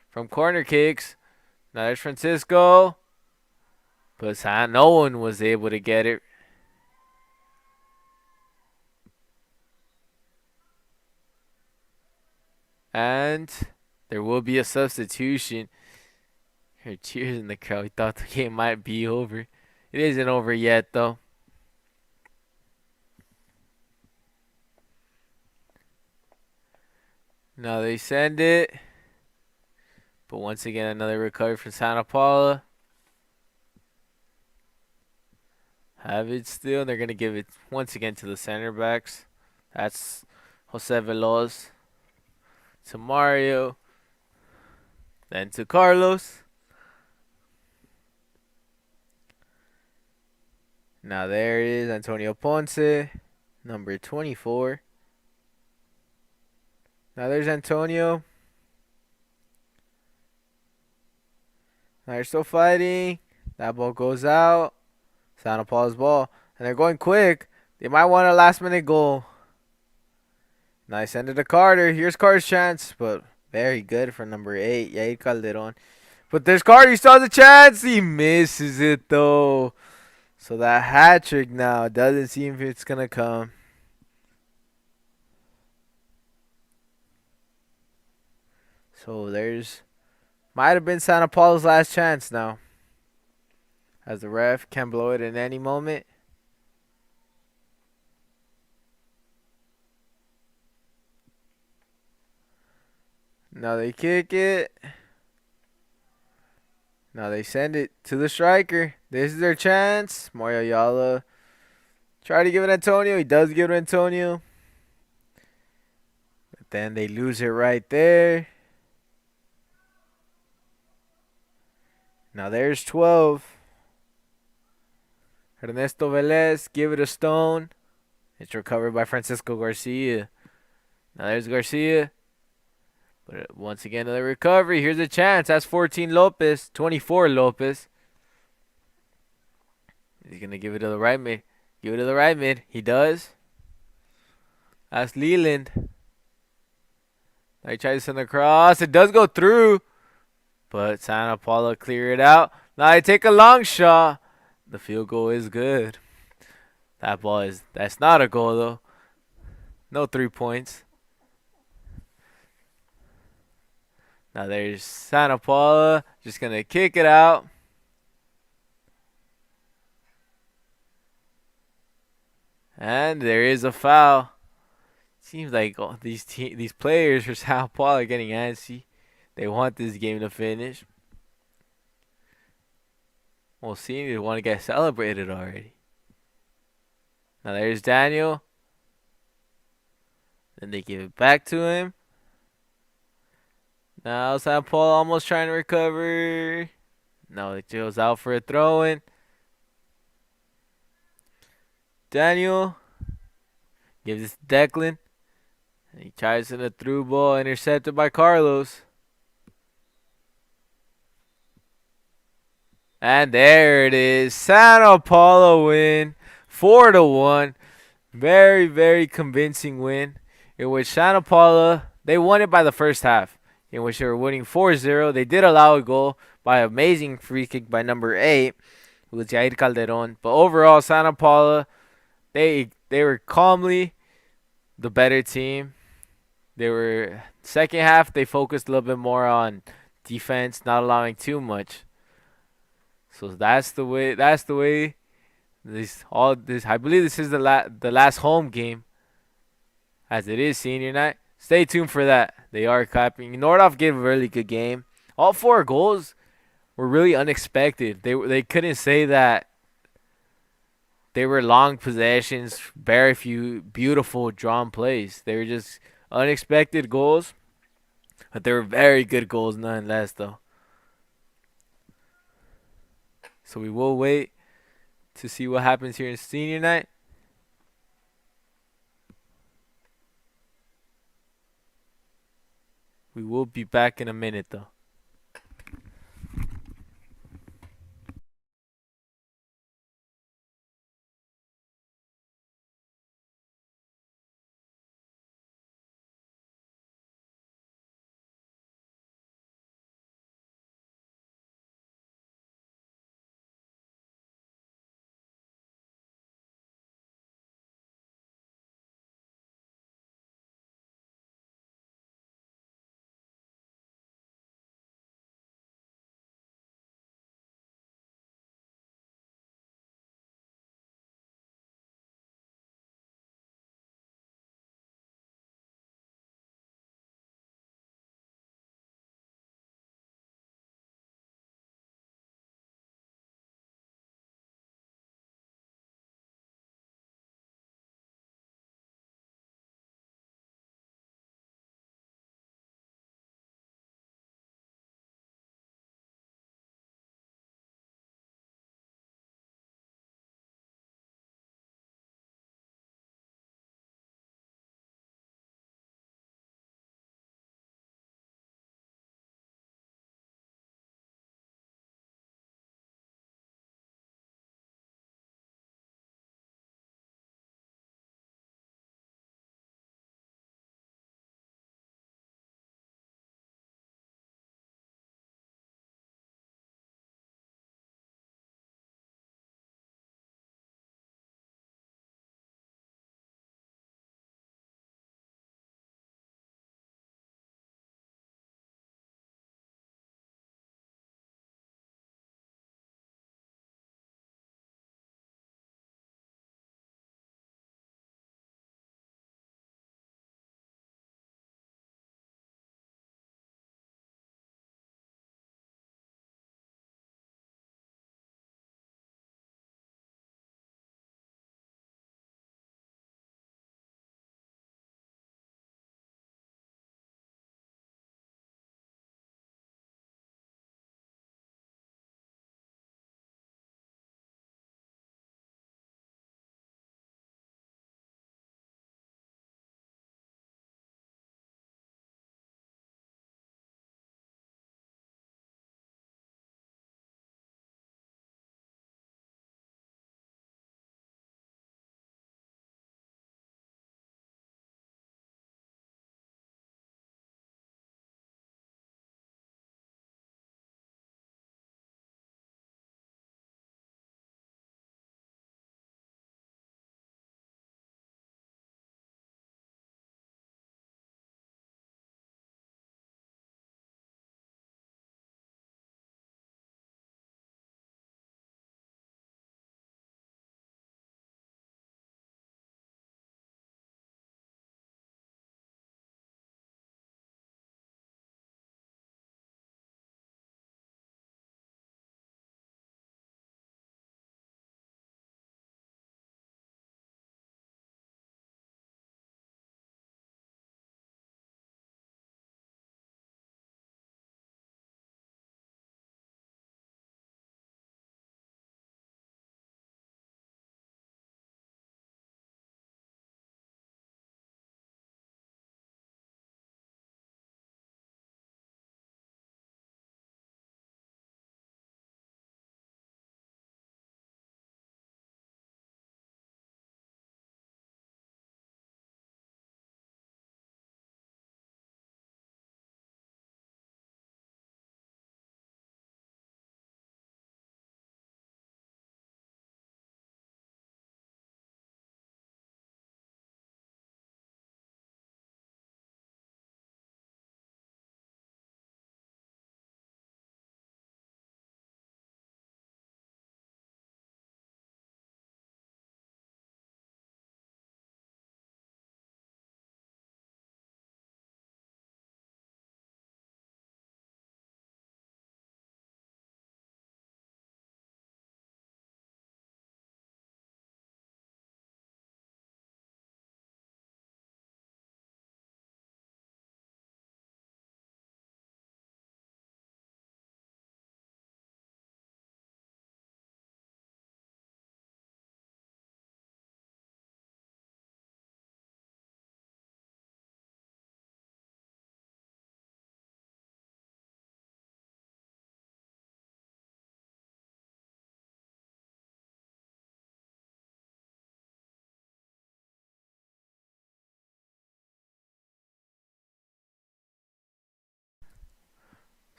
from corner kicks. Now there's Francisco, but no one was able to get it. And there will be a substitution. Here, cheers in the crowd. We thought the game might be over. It isn't over yet, though. Now they send it. But once again, another recovery from Santa Paula. Have it still. They're going to give it once again to the center backs. That's Jose Veloz. To Mario. Then to Carlos. Now there is Antonio Ponce, number 24. Now there's Antonio. Now they're still fighting. That ball goes out. Santa Paula's ball. And they're going quick. They might want a last minute goal. Now they send it to Carter. Here's Carter's chance. But very good for number 8, Yair Calderon. But there's Carter. He still has a chance. He misses it though. So that hat trick now doesn't seem if it's going to come. So there's might have been Santa Paula's last chance now. As the ref can blow it in any moment. Now they kick it. Now they send it to the striker. This is their chance. Mario Ayala. Try to give it Antonio. He does give it Antonio. But then they lose it right there. Now there's 12. Ernesto Velez. Give it a Stone. It's recovered by Francisco Garcia. Now there's Garcia. But once again, another recovery. Here's a chance. That's 14 Lopez. 24 Lopez. He's going to give it to the right mid. Give it to the right mid. He does. That's Leland. Now he tries to send across. It does go through. But Santa Paula clear it out. Now they take a long shot. The field goal is good. That's not a goal though. No 3 points. Now there's Santa Paula. Just going to kick it out. And there is a foul. Seems like these players for Santa Paula are getting antsy. They want this game to finish. We'll see. They want to get celebrated already. Now there's Daniel. Then they give it back to him. Now Santa Paula almost trying to recover. No, it goes out for a throw-in. Daniel gives it to Declan. And he tries in a through ball, intercepted by Carlos. And there it is. Santa Paula win 4-1. Very, very convincing win. In which Santa Paula, they won it by the first half. In which they were winning 4-0. They did allow a goal by an amazing free kick by number 8. Who was Yair Calderon. But overall, Santa Paula, they were calmly the better team. They were second half. They focused a little bit more on defense, not allowing too much. So that's the way I believe this is the last home game, as it is senior night. Stay tuned for that. They are clapping. Nordhoff gave a really good game. All four goals were really unexpected. They couldn't say that they were long possessions, very few beautiful drawn plays. They were just unexpected goals, but they were very good goals nonetheless, though. So we will wait to see what happens here in senior night. We will be back in a minute, though.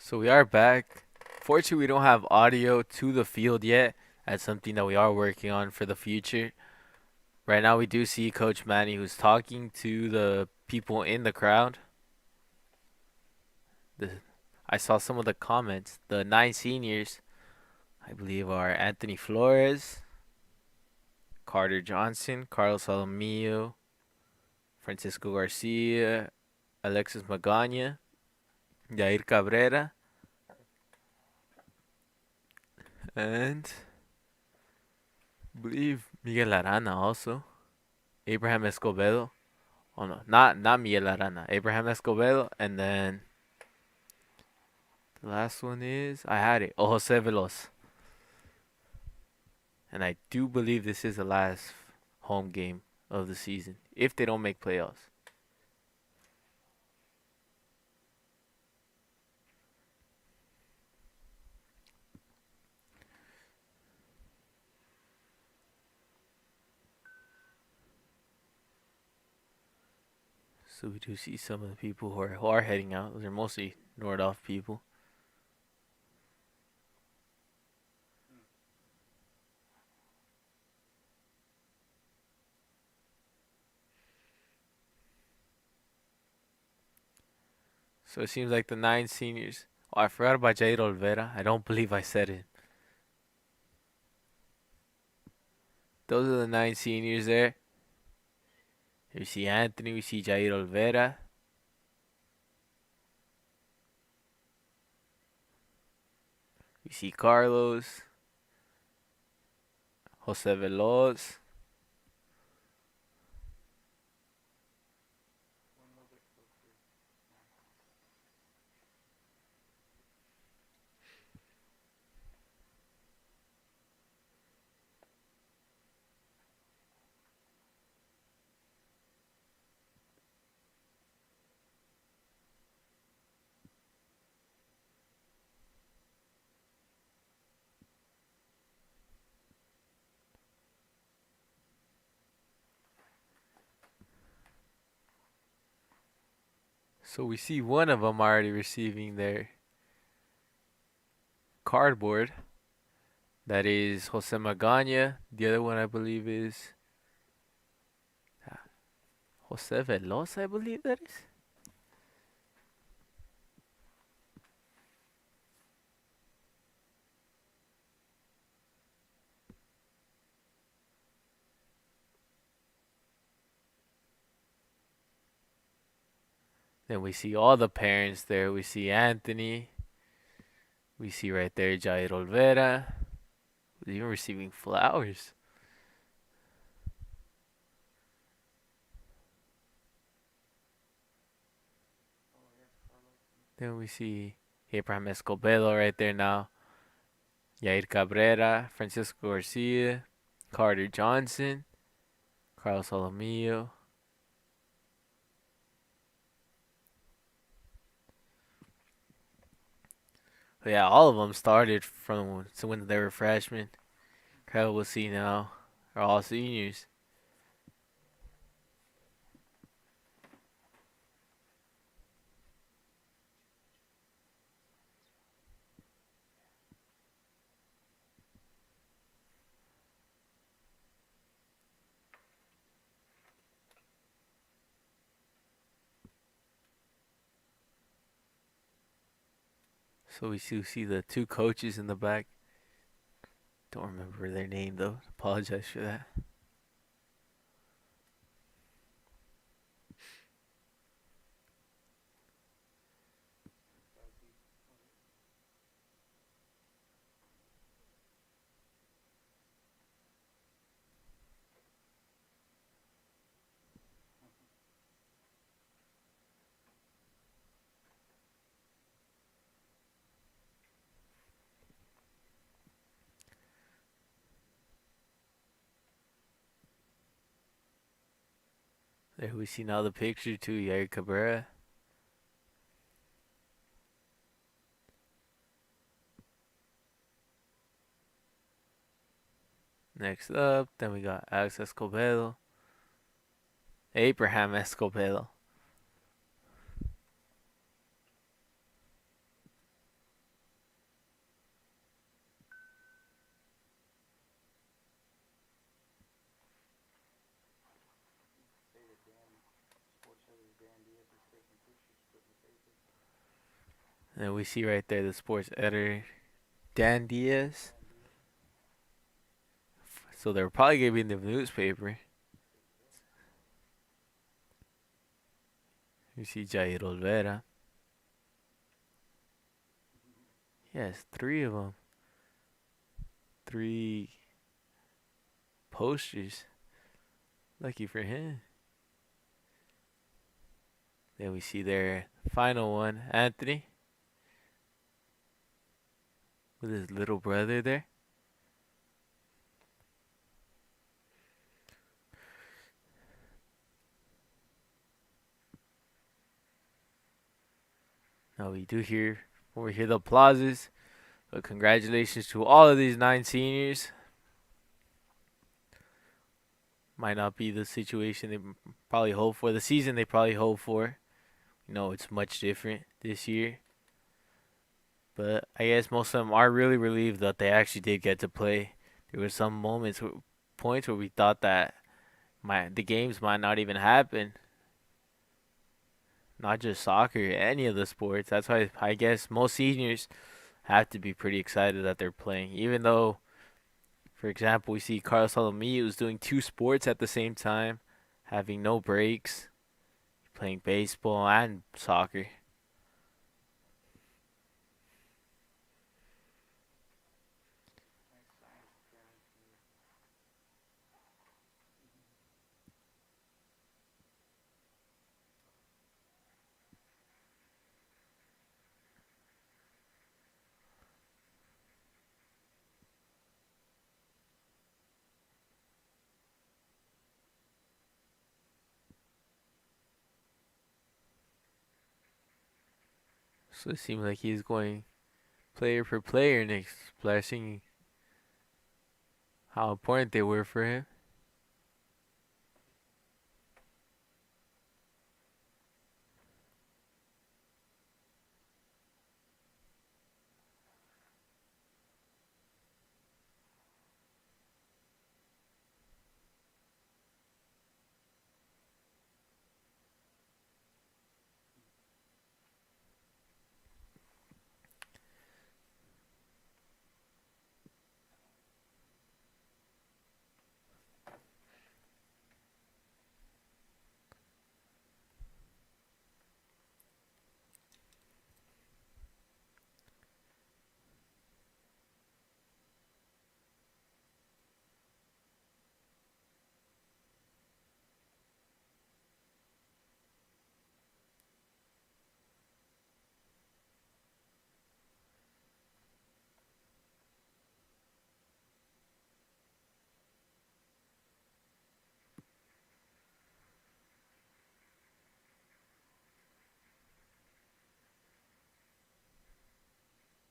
So we are back. Fortunately, we don't have audio to the field yet. That's something that we are working on for the future. Right now, we do see Coach Manny who's talking to the people in the crowd. The, I saw some of the comments. The nine seniors, I believe, are Anthony Flores, Carter Johnson, Carlos Alamillo, Francisco Garcia, Alexis Magana, Yair Cabrera, and I believe Miguel Arana also. Abraham Escobedo. Oh no, not Miguel Arana. Abraham Escobedo, and then the last one is I had it. Oh, Jose Veloz, and I do believe this is the last home game of the season if they don't make playoffs. So we do see some of the people who are heading out. Those are mostly Nordhoff people. So it seems like the nine seniors. Oh, I forgot about Jair Olvera. I don't believe I said it. Those are the nine seniors there. We see Anthony. We see Jair Olvera. We see Carlos, Jose Veloz. So we see one of them already receiving their cardboard. That is Jose Magana. The other one I believe is Jose Veloz, I believe that is. Then we see all the parents there. We see Anthony. We see right there Jair Olvera. Who's even receiving flowers. Then we see Abraham Escobedo right there now. Yair Cabrera, Francisco Garcia, Carter Johnson, Carlos Alamillo. But yeah, all of them started from when they were freshmen. Crowd we'll see now are all seniors. So we see the two coaches in the back. Don't remember their name though. Apologize for that. There we see now the picture to Yair Cabrera. Next up, then we got Alex Escobedo. Abraham Escobedo. And we see right there the sports editor, Dan Diaz. So they're probably going to be in the newspaper. You see Jair Olvera. Yes, three of them. Three posters. Lucky for him. Then we see their final one, Anthony, with his little brother there. Now we do hear, when we hear the applauses, but congratulations to all of these 9 seniors. Might not be the situation they probably hope for, the season they probably hope for. You know, it's much different this year. But I guess most of them are really relieved that they actually did get to play. There were some points where we thought that the games might not even happen. Not just soccer, any of the sports. That's why I guess most seniors have to be pretty excited that they're playing. Even though, for example, we see Carlos Salomia who's doing 2 sports at the same time, having no breaks, playing baseball and soccer. So it seems like he's going player for player and expressing how important they were for him.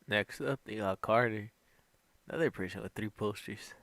Next up, they got Carter, another person with 3 posters.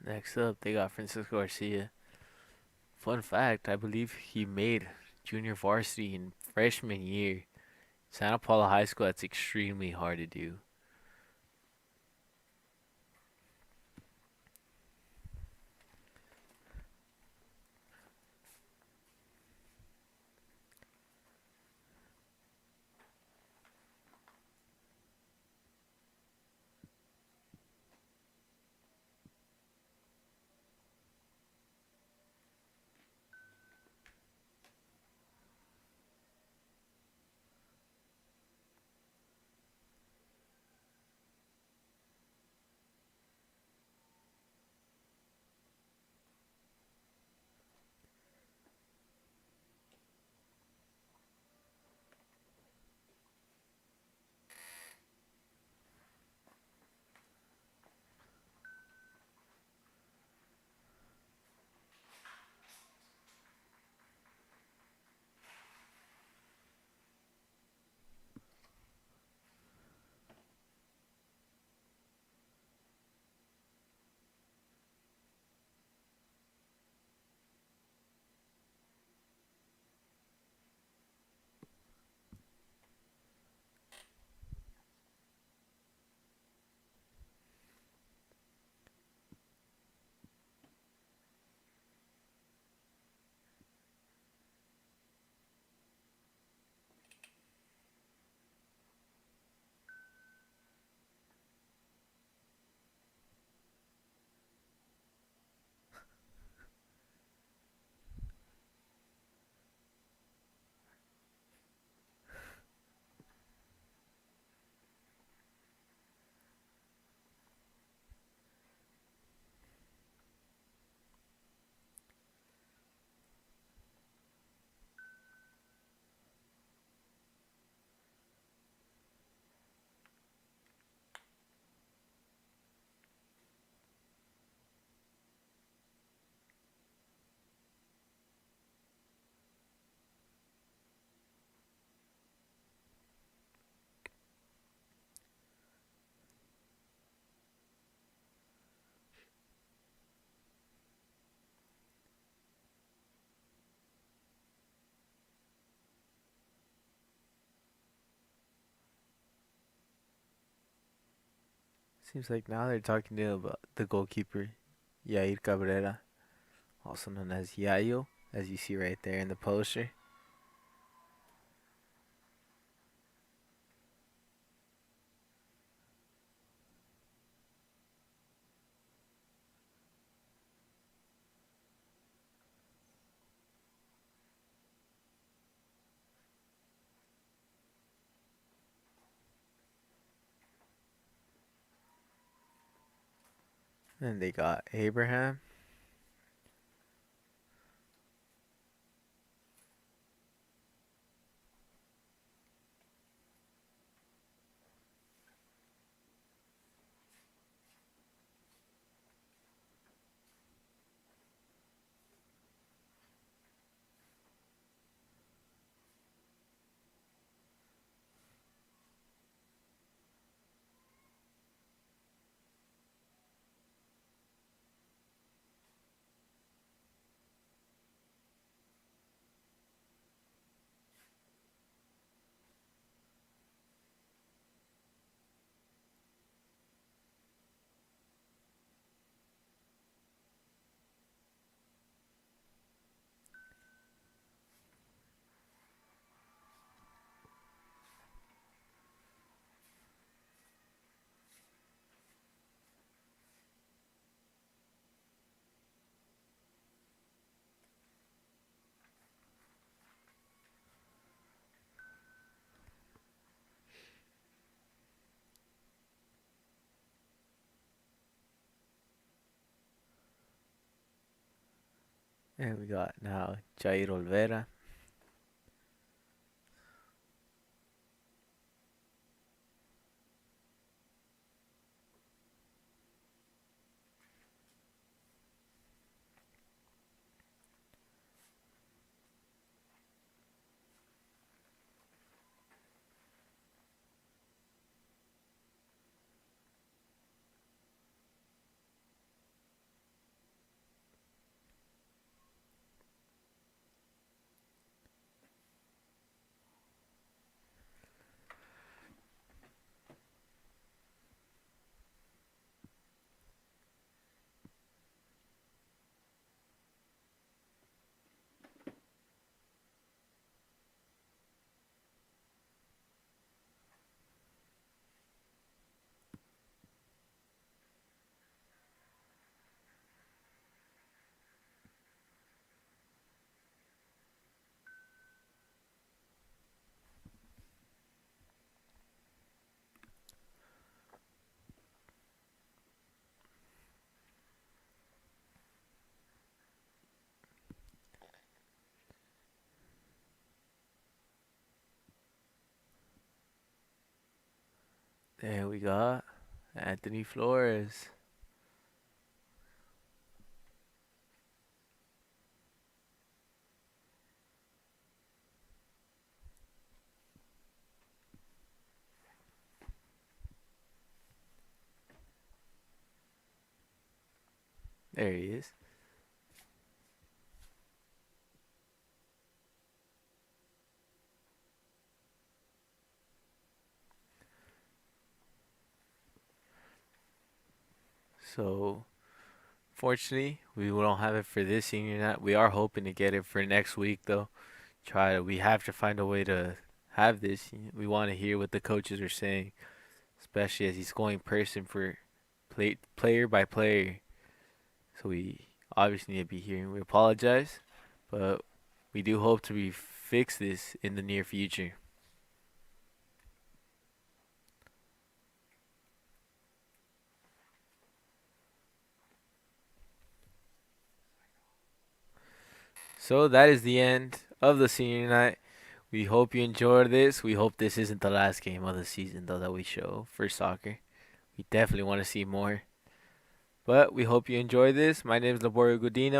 Next up, they got Francisco Garcia. Fun fact, I believe he made junior varsity in freshman year. Santa Paula High School, that's extremely hard to do. Seems like now they're talking to him about the goalkeeper, Yair Cabrera, also known as Yayo, as you see right there in the poster. And they got Abraham. And we got now Jair Olvera. There we got Anthony Flores. There he is. So, fortunately, we don't have it for this senior night. We are hoping to get it for next week, though. We have to find a way to have this. We want to hear what the coaches are saying, especially as he's going person for player by player. So we obviously need to be hearing. We apologize, but we do hope to fix this in the near future. So that is the end of the senior night. We hope you enjoyed this. We hope this isn't the last game of the season, though, that we show for soccer. We definitely want to see more. But we hope you enjoy this. My name is Laborio Godino.